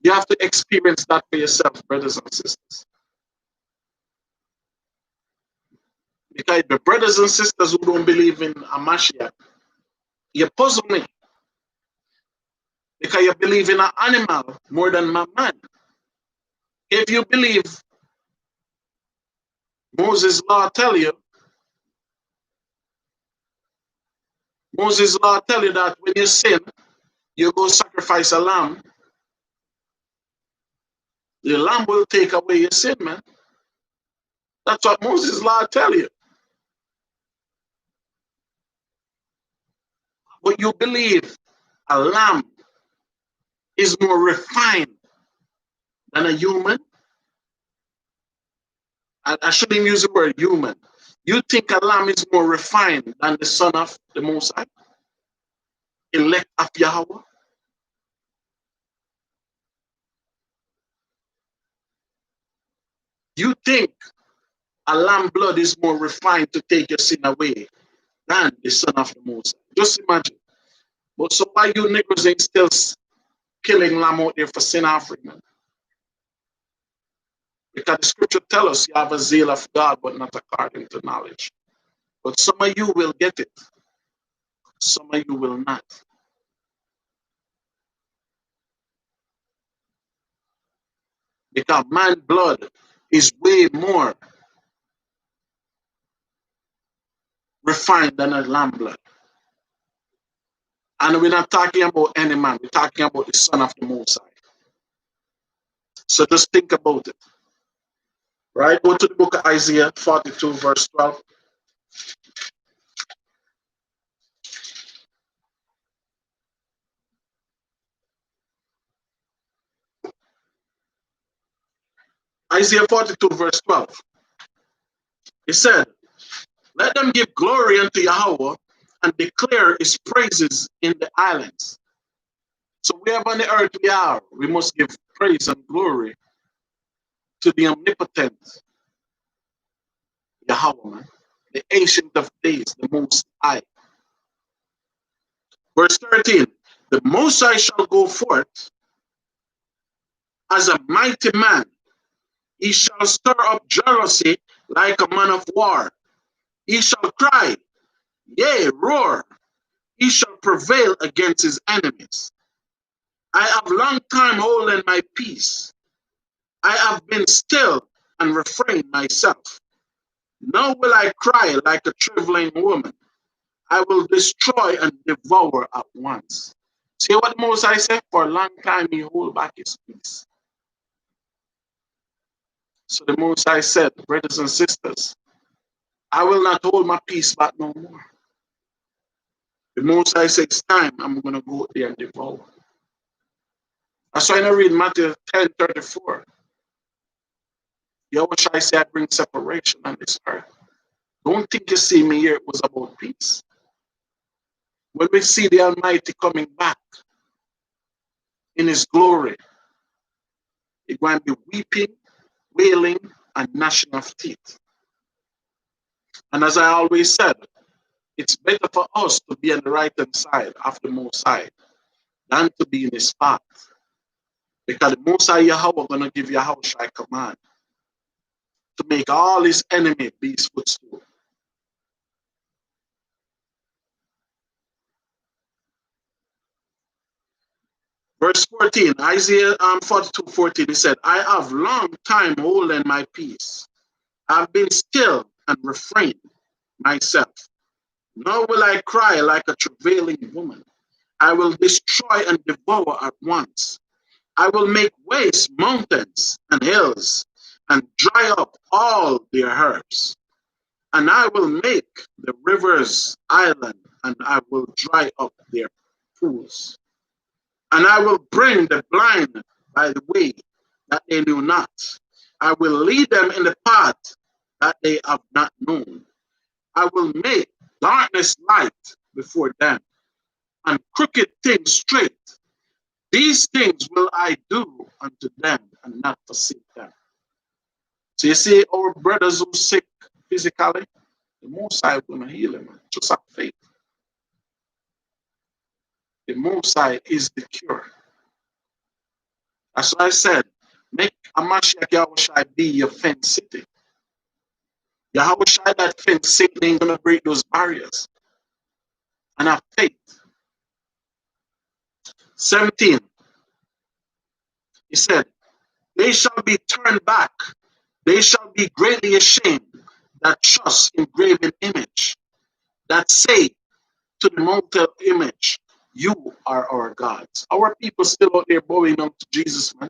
You have to experience that for yourself, brothers and sisters. Because the brothers and sisters who don't believe in a Mashiach, you puzzle me. Because you believe in an animal more than my man. If you believe Moses' law tell you that when you sin, you go sacrifice a lamb. The lamb will take away your sin, man. That's what Moses' law tell you. But you believe a lamb is more refined than a human. I shouldn't use the word human. You think a lamb is more refined than the son of the Most High, elect of Yahweh? You think a lamb blood is more refined to take your sin away than the son of the Most High? Just imagine. But so why you niggas ain't still killing lamb out there for sin offering, man? Because the scripture tells us you have a zeal of God, but not according to knowledge. But some of you will get it. Some of you will not. Because man blood is way more refined than a lamb blood. And we're not talking about any man. We're talking about the son of the Most High. So just think about it. Right? Go to the book of Isaiah 42, verse 12. Isaiah 42, verse 12. He said, let them give glory unto Yahweh and declare his praises in the islands. So wherever on the earth we are, we must give praise and glory to the omnipotent Yahweh, man, the ancient of days, the Most High. Verse 13, the Most High shall go forth as a mighty man. He shall stir up jealousy like a man of war. He shall cry, yea, roar. He shall prevail against his enemies. I have long time holding my peace. I have been still and refrained myself. Now will I cry like a traveling woman. I will destroy and devour at once. See what Moses said? For a long time he hold back his peace. So the Moses said, brothers and sisters, I will not hold my peace back no more. The Moses said, it's time, I'm going to go there and devour. That's why I read Matthew 10:34. Yahushua said, I bring separation on this earth. Don't think you see me here, it was about peace. When we see the Almighty coming back in his glory, it's going to be weeping, wailing, and gnashing of teeth. And as I always said, it's better for us to be on the right hand side of the Most High than to be in his path. Because the Most High Yahweh going to give Yahushua a command to make all his enemies be his footstool. Verse 14, Isaiah 42:14, he said, I have long time holding my peace. I have been still and refrained myself. Nor will I cry like a travailing woman. I will destroy and devour at once. I will make waste mountains and hills and dry up all their herbs. And I will make the rivers island and I will dry up their pools. And I will bring the blind by the way that they knew not. I will lead them in the path that they have not known. I will make darkness light before them, and crooked things straight. These things will I do unto them, and not forsake them. So you see, our brothers who sick physically, the Most High will heal them. Just have faith. The Most High is the cure. That's why I said, make a Mashiach Yahushua be your fence city. Yahushua that fence city ain't gonna break those barriers. And have faith. 17. He said, they shall be turned back. They shall be greatly ashamed that trust in graven image, that say to the mortal image, you are our gods. Our people still out there bowing down to Jesus, man.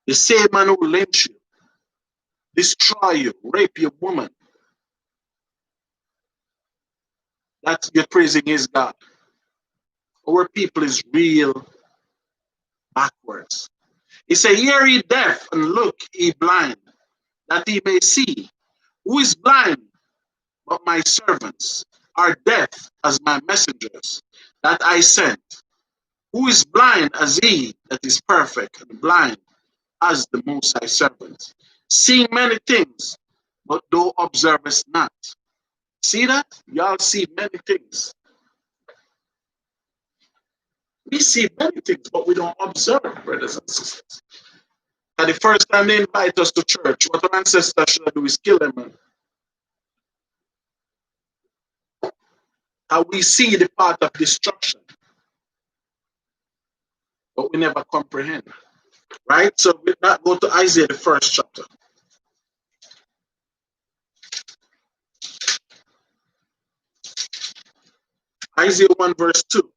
The same man who lynch you, destroy you, rape your woman. That's you're praising his God. Our people is real backwards. He said, hear ye deaf and look ye blind, that he may see. Who is blind but my servants are deaf as my messengers that I sent? Who is blind as he that is perfect, and blind as the Most High servant? Seeing many things, but thou observest not. See that? Y'all see many things. We see many things, but we don't observe, brothers and sisters. And the first time they invite us to church, what our ancestors should do is kill them. And we see the path of destruction, but we never comprehend. Right? So with that, go to Isaiah, the first chapter. Isaiah 1 verse 2.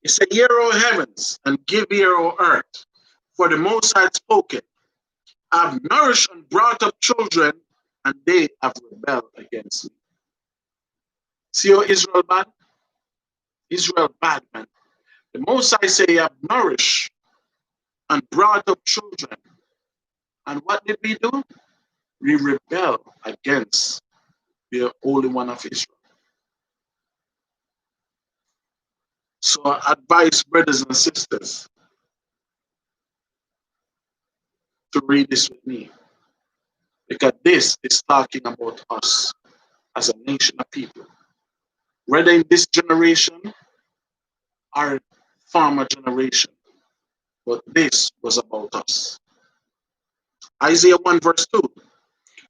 It said, hear, O heavens, and give ear, O earth, for the Most High spoken. I have nourished and brought up children, and they have rebelled against me. See how Israel bad? Israel bad, man. The Most High say, I have nourished and brought up children. And what did we do? We rebel against the Holy One of Israel. So I advise brothers and sisters to read this with me, because this is talking about us as a nation of people, whether in this generation or former generation, but this was about us. Isaiah 1 verse 2.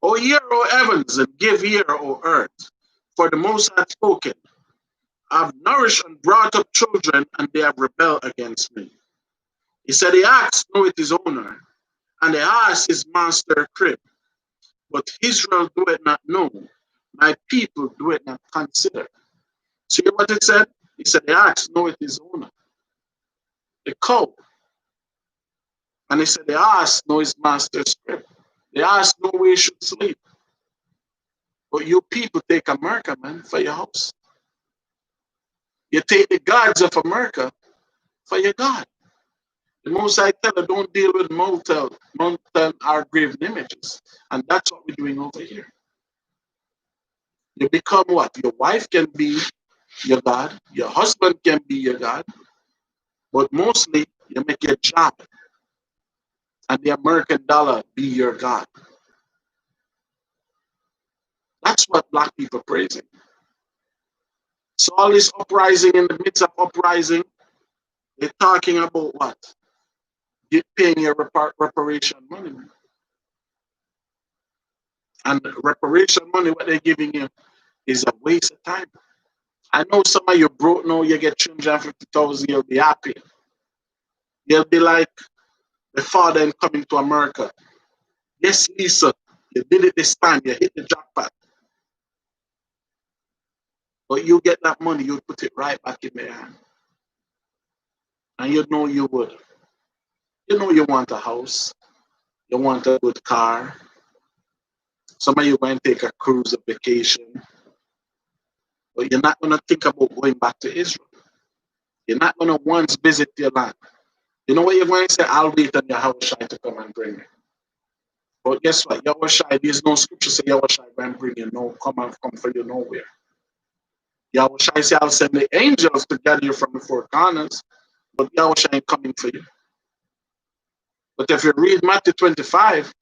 O hear, O heavens, and give ear, O earth, for the Most High spoken. I've nourished and brought up children, and they have rebelled against me. He said, the ox knoweth his owner, and the ass his master crib. But Israel do it not know, my people do it not consider. See what it said? He said, the ox knoweth his owner, the cow. And he said, the ass know his master's crib. The ass know where he should sleep. But you people take America, man, for your house. You take the gods of America for your God. The most I tell her, don't deal with mountain or graven images. And that's what we're doing over here. You become what? Your wife can be your God. Your husband can be your God. But mostly, you make your job and the American dollar be your God. That's what black people are praising. So all this uprising, in the midst of uprising, they're talking about what? You're paying your reparation money. And reparation money, what they're giving you, is a waste of time. I know some of you broke now, you get 350,000, you'll be happy. You'll be like the father in Coming to America. Yes, Lisa, you did it this time, you hit the jackpot. But you get that money, you put it right back in their hand. And you know you would. You know you want a house, you want a good car. Some of you going to take a cruise, a vacation. But you're not going to think about going back to Israel. You're not going to once visit your land. You know what you're going to say? I'll wait on your house to come and bring me. But guess what? Yahushai, there's no scripture say Yahushai will bring you. No, come for you nowhere. Yahushai say I'll send the angels to gather you from the four corners, but Yahushai ain't coming for you. But if you read Matthew 25,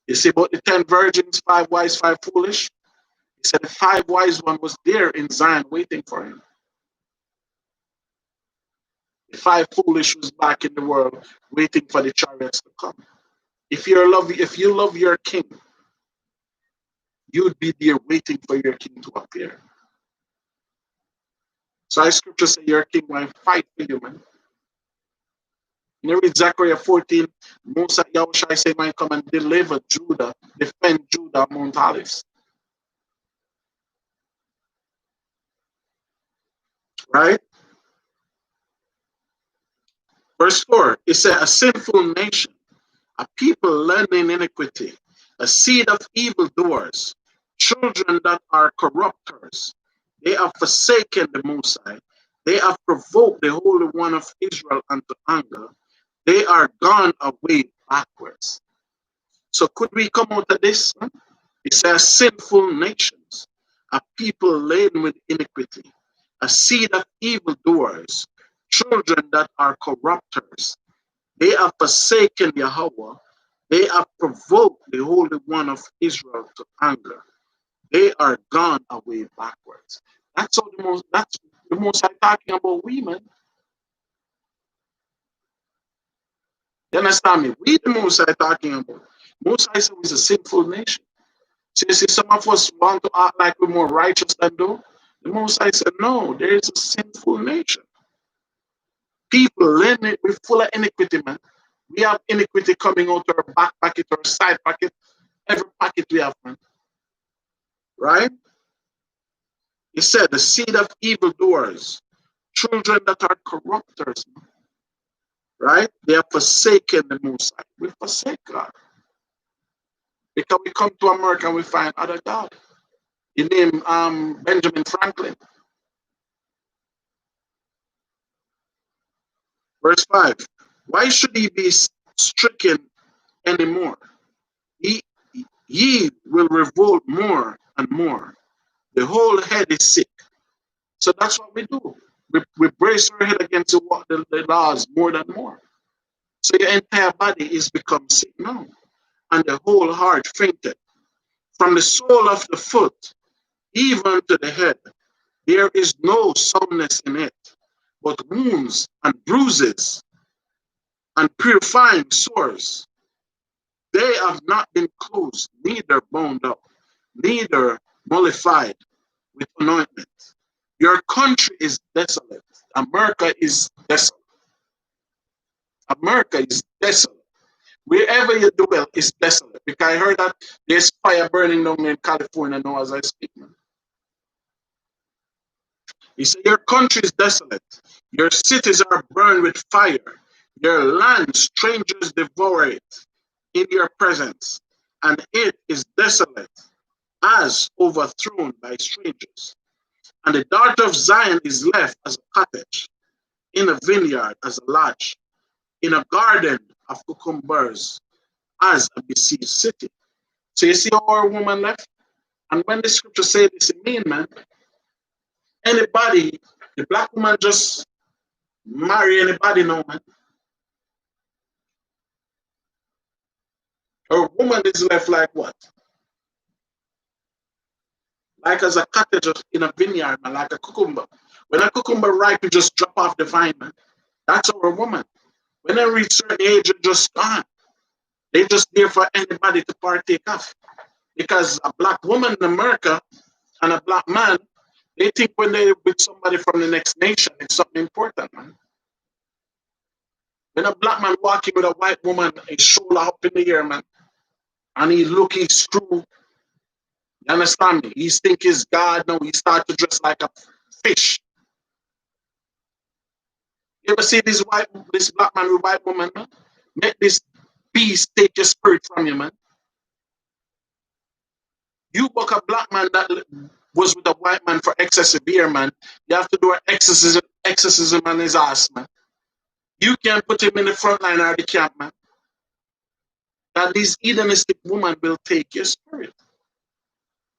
you see about the 10 virgins, 5 wise, 5 foolish. He said the 5 wise one was there in Zion waiting for him. The 5 foolish was back in the world waiting for the chariots to come. If you love your king, you'd be there waiting for your king to appear. So I scripture say your king will fight for you, man. You read Zechariah 14, Moses Yahushai say might come and deliver Judah, defend Judah Mount Olives. Right? Verse 4, it said, a sinful nation, a people learning iniquity, a seed of evildoers, children that are corrupters. They have forsaken the Most High. They have provoked the Holy One of Israel unto anger. They are gone away backwards. So could we come out of this? It says sinful nations, a people laden with iniquity, a seed of evildoers, children that are corrupters. They have forsaken Yahweh. They have provoked the Holy One of Israel to anger. They are gone away backwards. That's the most I'm talking about women. You understand me? We the most I'm talking about. Most I say is a sinful nation. So you see, some of us want to act like we're more righteous than though. The most I said, no, there is a sinful nation. People learn it, we're full of iniquity, man. We have iniquity coming out our back pocket or side pocket, every pocket we have, man. Right? He said, the seed of evildoers, children that are corrupters, man. Right? They have forsaken the Most High. We forsake God. Because we come to America and we find other God. He named Benjamin Franklin. Verse 5. Why should he be stricken anymore? Ye will revolt more and more. The whole head is sick. So that's what we do. We brace our head against the laws more than more. So your entire body is become sick now. And the whole heart fainted. From the sole of the foot even to the head, there is no soundness in it, but wounds and bruises and purifying sores. They have not been closed, neither bound up, neither mollified with anointment. Your country is desolate. America is desolate. America is desolate. Wherever you dwell is desolate. Because I heard that there's fire burning down in California now as I speak, man. He said, your country is desolate. Your cities are burned with fire. Your land, strangers devour it in your presence. And it is desolate, as overthrown by strangers. And the daughter of Zion is left as a cottage, in a vineyard as a lodge, in a garden of cucumbers as a besieged city. So you see how our woman left? And when the scripture says this, it means, man, anybody, the black woman just marry anybody now, man. Her woman is left like what? Like as a cottage in a vineyard, man, like a cucumber. When a cucumber ripe, you just drop off the vine, man. That's our woman. When they reach certain age, it's just gone. They just there for anybody to partake of. Because a black woman in America and a black man, they think when they're with somebody from the next nation, it's something important, man. When a black man walking with a white woman, his shoulder up in the air, man, and he look, he's screw. You understand me? He think he's God now. He start to dress like a fish. You ever see this black man with white woman, man? Make this beast take your spirit from you, man. You book a black man that was with a white man for excessive beer, man. You have to do an exorcism on his ass, man. You can't put him in the front line or the camp, man. That this hedonistic woman will take your spirit.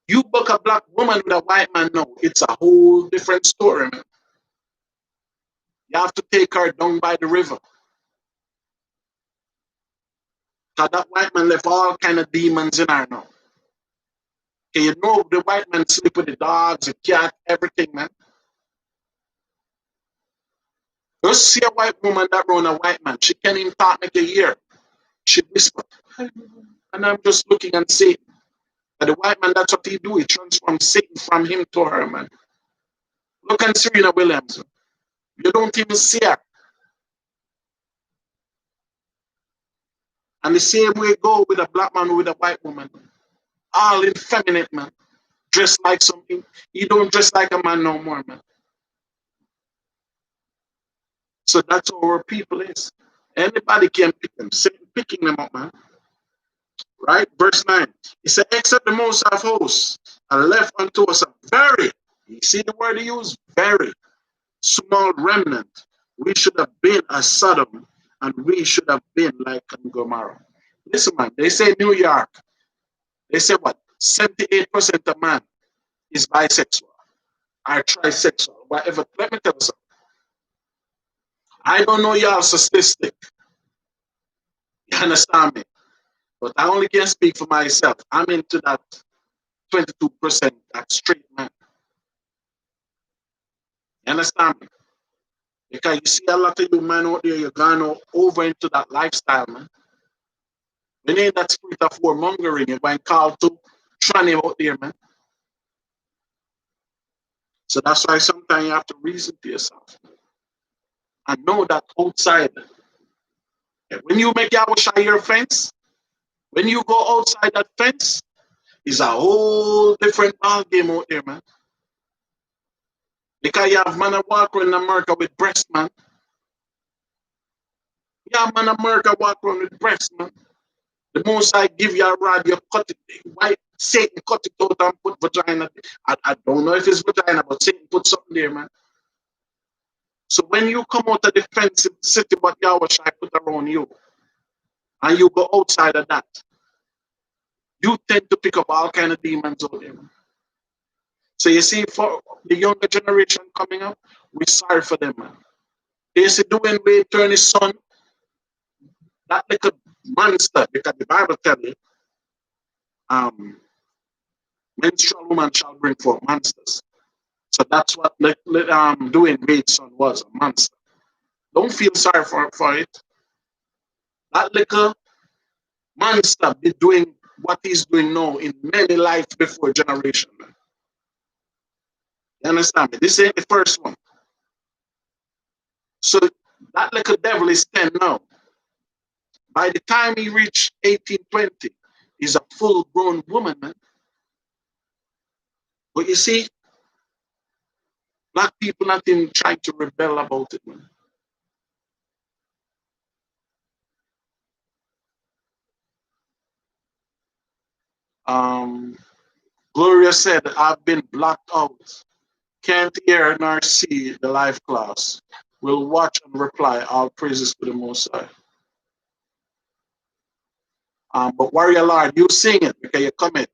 You book a black woman with a white man now, it's a whole different story, man. You have to take her down by the river. Because that white man left all kind of demons in her now. Okay, you know the white man sleep with the dogs, the cat, everything, man. Just see a white woman that run a white man. She can't even talk make a ear. She whisper. And I'm just looking and saying, the white man, that's what he do. He transforms Satan from him to her, man. Look at Serena Williams. You don't even see her. And the same way go with a black man with a white woman. All effeminate, man. Dressed like something. He don't dress like a man no more, man. So that's how our people is. Anybody can pick them. Satan picking them up, man. Right? Verse 9. He said, except the Most High of hosts are left unto us a very, you see the word he used? Very small remnant. We should have been as Sodom, and we should have been like Gomorrah. Listen, man, they say New York. They say what? 78% of man is bisexual or trisexual, whatever. Let me tell you something. I don't know y'all statistic. You understand me? But I only can speak for myself. I'm into that 22% that straight man. You understand me? Because you see a lot of you men out there, you're going over into that lifestyle, man. When you ain't that spirit of warmongering, you're going called to tranny out there, man. So that's why sometimes you have to reason to yourself. And know that outside, when you make your fence, when you go outside that fence, it's a whole different ball game out there, man. Because you have man that walk around in America with breast, man. You have man in America walk around with breast, man. The most I give you a rod, you cut it. Why Satan cut it out and put vagina? I don't know if it's vagina, but Satan put something there, man. So when you come out of the fence city, what Yahweh shall put around you, and you go outside of that, you tend to pick up all kind of demons out there, man. So you see, for the younger generation coming up, we're sorry for them, man. They say doing way turn his son, that little monster, because the Bible tells you, menstrual woman shall bring forth monsters. So that's what doing Wade's son was, a monster. Don't feel sorry for it. That little monster be doing what he's doing now in many lives before generation, man. You understand me? This ain't the first one. So that little devil is 10 now. By the time he reached 18, 20, he's a full-grown woman, man. But you see, black people not even trying to rebel about it, man. Gloria said, I've been blocked out. Can't hear nor see the live class. Will watch and reply. All praises to the Most High. But Warrior Lord, you sing it because you come in.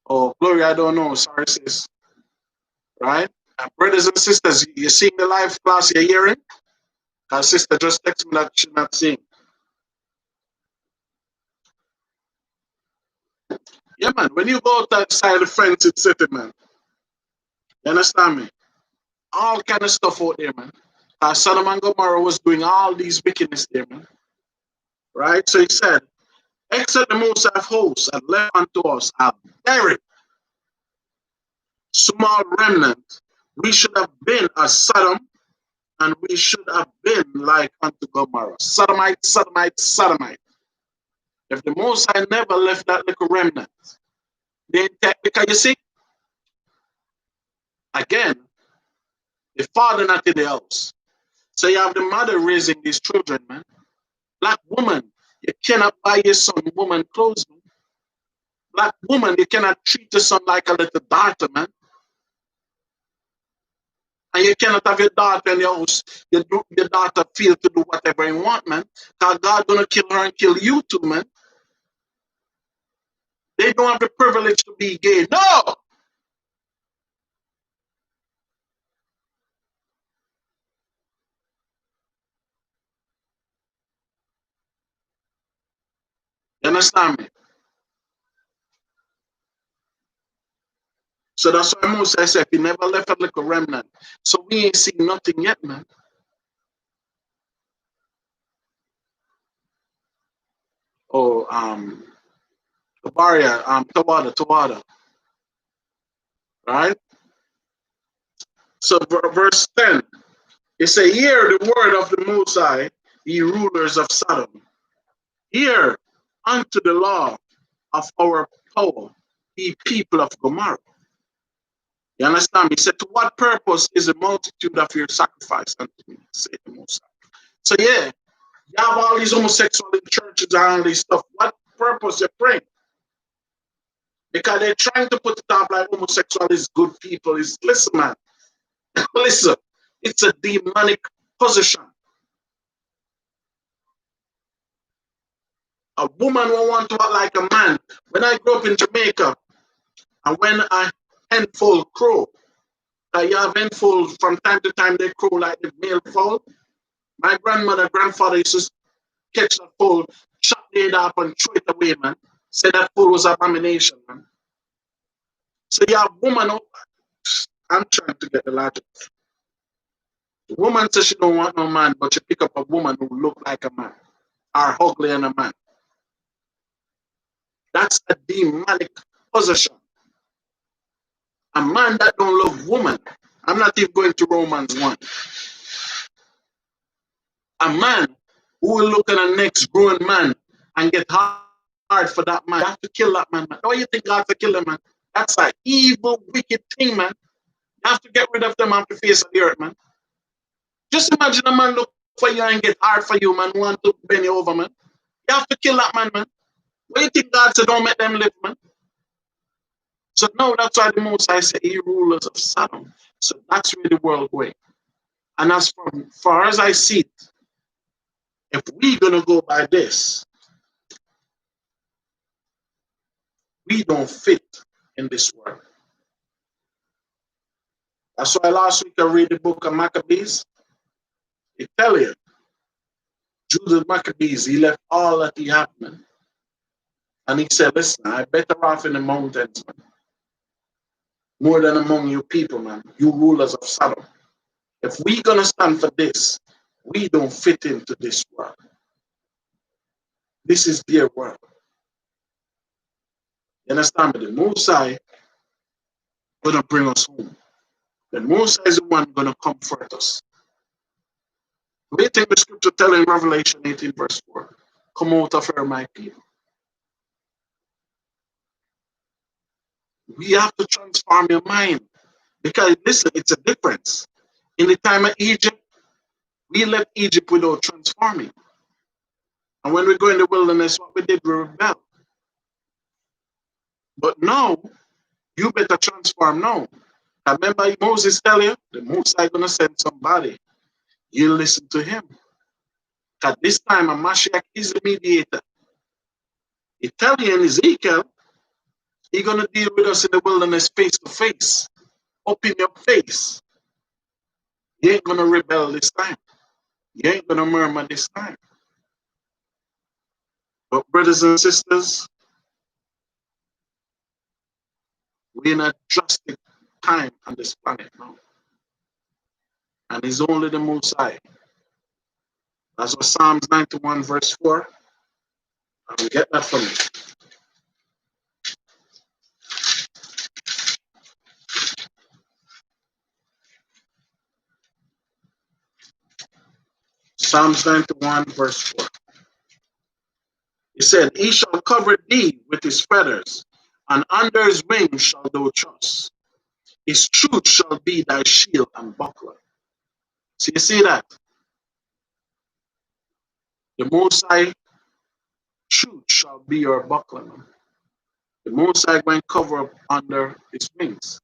Oh, Gloria, I don't know. Sorry, sis. Right? And brothers and sisters, you sing the live class, you're hearing? Because sister just texted me that she not sing. Yeah, man. When you go outside the fence, it's city, man. You understand me? All kind of stuff out there, man. Sodom and Gomorrah was doing all these wickedness there, man. Right? So he said, except the Most High hosts and left unto us a very small remnant, we should have been as Sodom, and we should have been like unto Gomorrah. Sodomite, Sodomite, Sodomite. If the Most High never left that little remnant, then because you see, again, the father not in the house. So you have the mother raising these children, man. Black woman, you cannot buy your son woman clothes, man. Black woman, you cannot treat your son like a little daughter, man. And you cannot have your daughter in your house, your daughter feel to do whatever you want, man. Because God gonna kill her and kill you too, man. They don't have the privilege to be gay. No! You understand me? So that's why Moses said he never left a little remnant. So we ain't seen nothing yet, man. Oh, Tabaria, Tawada, right? So verse 10, it say, hear the word of the Most High, ye rulers of Sodom. Hear unto the law of our power, ye people of Gomorrah. You understand me? He said, to what purpose is the multitude of your sacrifice unto me, say the Most High. So yeah, you have all these homosexual churches and all this stuff. What purpose you praying? Because they're trying to put it up like homosexual is good people. Listen, man. Listen, it's a demonic position. A woman will want to act like a man. When I grew up in Jamaica, and when a handful crow, you have handful from time to time they crow like the male fowl. My grandmother, grandfather used to catch that fowl, chop it up and throw it away, man. Say that fowl was abomination, man. So you have woman, I'm trying to get the logic. The woman says she don't want no man, but she pick up a woman who look like a man, or ugly and a man. That's a demonic position. A man that don't love woman. I'm not even going to Romans 1. A man who will look at a next grown man and get hard for that man. You have to kill that man. Why you think God to kill him, man? That's an evil, wicked thing, man. You have to get rid of them off the face of the earth, man. Just imagine a man look for you and get hard for you, man, want to bend you over, man. You have to kill that man, man. Why you think God said don't make them live, man? So no, that's why the Most High say, ye rulers of Sodom. So that's where the world going. And as far as I see it, if we're gonna go by this, we don't fit in this world. That's why last week I read the book of Maccabees. It tell you, Judas Maccabees, he left all that he had, man. And he said, listen, I'm better off in the mountains, man. More than among you people, man. You rulers of Sodom. If we're gonna stand for this, we don't fit into this world. This is their world. You understand me? The Most High gonna bring us home. The Most High is the one going to comfort us. We think the scripture telling in Revelation 18 verse 4, come out of her, my people. We have to transform your mind. Because listen, it's a difference. In the time of Egypt, we left Egypt without transforming. And when we go in the wilderness, what we did, we rebelled. But now, you better transform now. I remember Moses tell you, the Most High going to send somebody. You listen to him. Because this time, a Mashiach is the mediator. He tell you in Ezekiel, he's going to deal with us in the wilderness face to face. Up in your face. You ain't going to rebel this time. You ain't going to murmur this time. But brothers and sisters, we're in a drastic time on this planet now. And it's only the Most High. That's what Psalms 91 verse 4. I will get that from you. Psalms 91 verse 4. He said, he shall cover thee with his feathers, and under his wings shalt thou trust. His truth shall be thy shield and buckler. So you see that? The Most High truth shall be your buckler. The Most High going to cover up under his wings.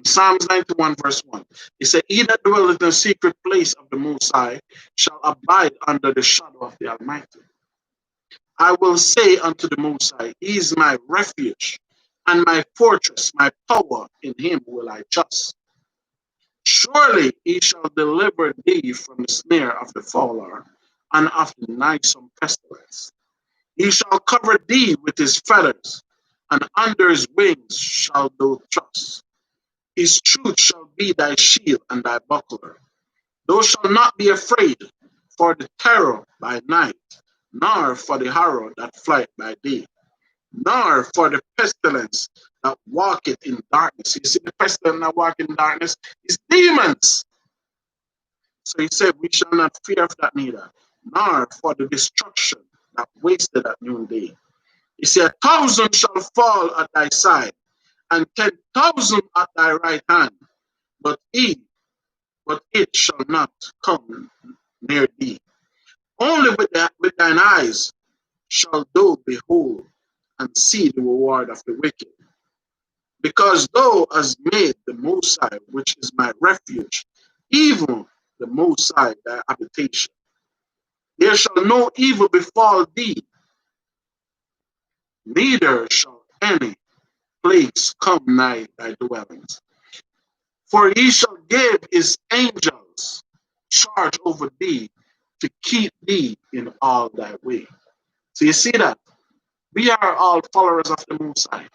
Psalms 91 verse 1. He said, he that dwelleth in the secret place of the Most High shall abide under the shadow of the Almighty. I will say unto the Most High, he is my refuge and my fortress, my power, in him will I trust. Surely he shall deliver thee from the snare of the fowler and of the noisome pestilence. He shall cover thee with his feathers, and under his wings shalt thou trust. His truth shall be thy shield and thy buckler. Thou shalt not be afraid for the terror by night, nor for the arrow that flieth by day, nor for the pestilence that walketh in darkness. You see, the pestilence that walk in darkness is demons. So he said, we shall not fear of that neither, nor for the destruction that wasted at noonday. He said, 1,000 shall fall at thy side, and 10,000 at thy right hand, but it shall not come near thee. Only with thine eyes shall thou behold and see the reward of the wicked. Because thou hast made the Most High, which is my refuge, even the Most High thy habitation. There shall no evil befall thee, neither shall any plagues come nigh thy dwellings. For he shall give his angels charge over thee to keep thee in all thy way. So you see that? We are all followers of the Most High.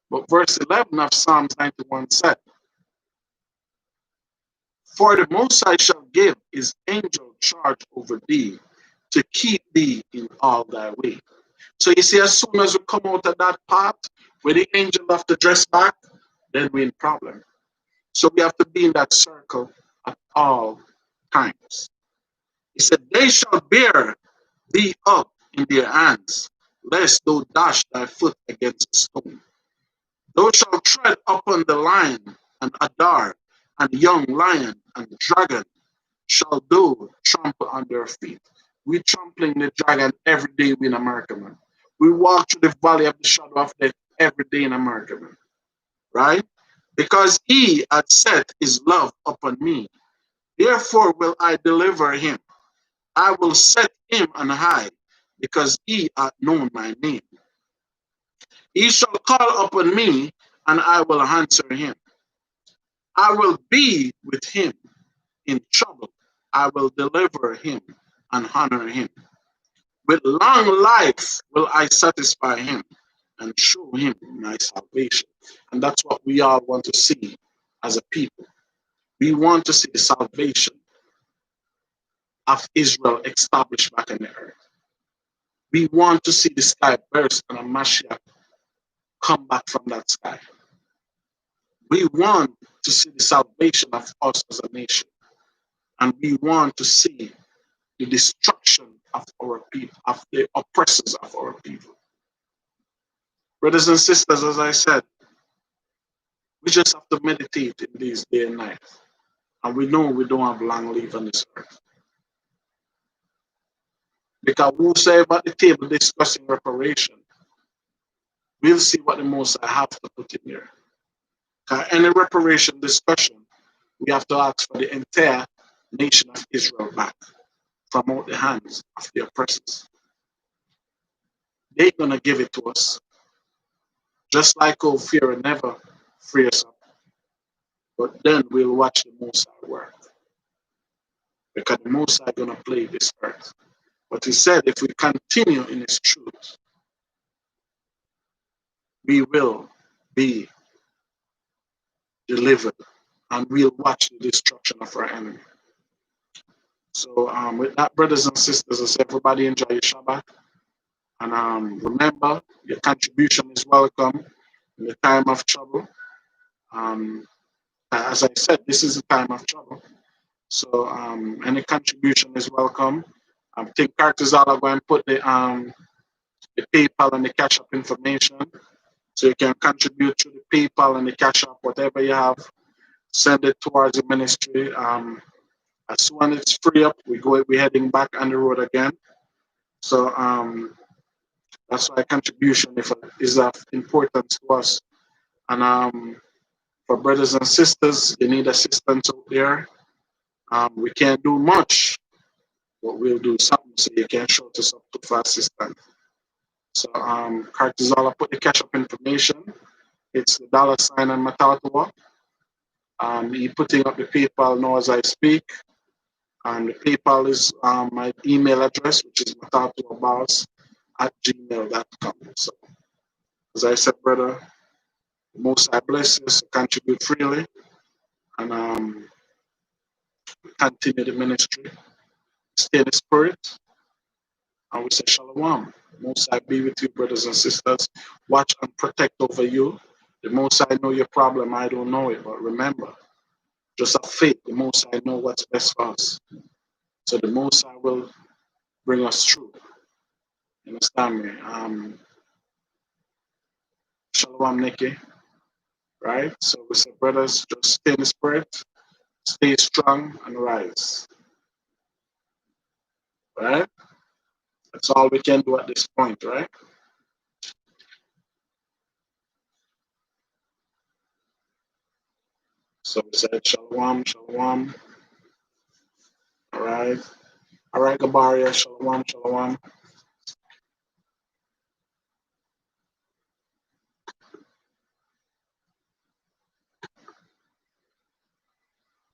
But verse 11 of Psalms 91 said, for the Most High shall give his angel charge over thee to keep thee in all thy way. So you see, as soon as we come out of that part where the angel have to dress back, then we're in problem. So we have to be in that circle at all times. He said, they shall bear thee up in their hands, lest thou dash thy foot against a stone. Thou shalt tread upon the lion and adder, and young lion and dragon shall thou trample on their feet. We trampling the dragon every day in America, man. We walk through the valley of the shadow of death every day in America, man. Right? Because he had set his love upon me. Therefore will I deliver him. I will set him on high, because he hath known my name. He shall call upon me, and I will answer him. I will be with him in trouble. I will deliver him and honor him. With long life will I satisfy him and show him my salvation. And that's what we all want to see as a people. We want to see the salvation of Israel established back on the earth. We want to see the sky burst and a Mashiach come back from that sky. We want to see the salvation of us as a nation, and we want to see the destruction of our people, of the oppressors of our people. Brothers and sisters, as I said, we just have to meditate in these day and night. And we know we don't have long live on this earth. Because whosoever at the table discussing reparation, we'll see what the Most High have to put in here. Because any reparation discussion, we have to ask for the entire nation of Israel back from out the hands of the oppressors. They're going to give it to us. Just like old Pharaoh never free us up. But then we'll watch the Most High work. Because the Most High going to play this earth. But he said if we continue in his truth, we will be delivered and we'll watch the destruction of our enemy. So with that, brothers and sisters, I say everybody enjoy your Shabbat. And remember, your contribution is welcome in the time of trouble. As I said, this is a time of trouble. So any contribution is welcome. I think Cartizal going to put the PayPal and the Cashapp information. So you can contribute to the PayPal and the Cashapp, whatever you have, send it towards the ministry. As soon as it's free up, we're heading back on the road again. So that's why contribution is of importance to us. And for brothers and sisters, you need assistance out there. We can't do much, but we'll do something so you can show us up for assistance. So Cartizal, I put the cash up information. It's the $ and mathathawa. He putting up the PayPal now as I speak. And the PayPal is my email address, which is mathathawaboss@gmail.com. So as I said, brother, the Most High bless us, contribute freely, and continue the ministry. Stay in the spirit. And we say shalom. The Most High be with you, brothers and sisters. Watch and protect over you. The Most High know your problem. I don't know it. But remember, just have faith. The Most High know what's best for us. So the Most High will bring us through. You understand me? Shalom, Nikki. Right? So we say, brothers, just stay in the spirit, stay strong, and rise. Right? That's all we can do at this point, right? So we said, shalom, shalom. All right. All right, Gabaria, shalom, shalom.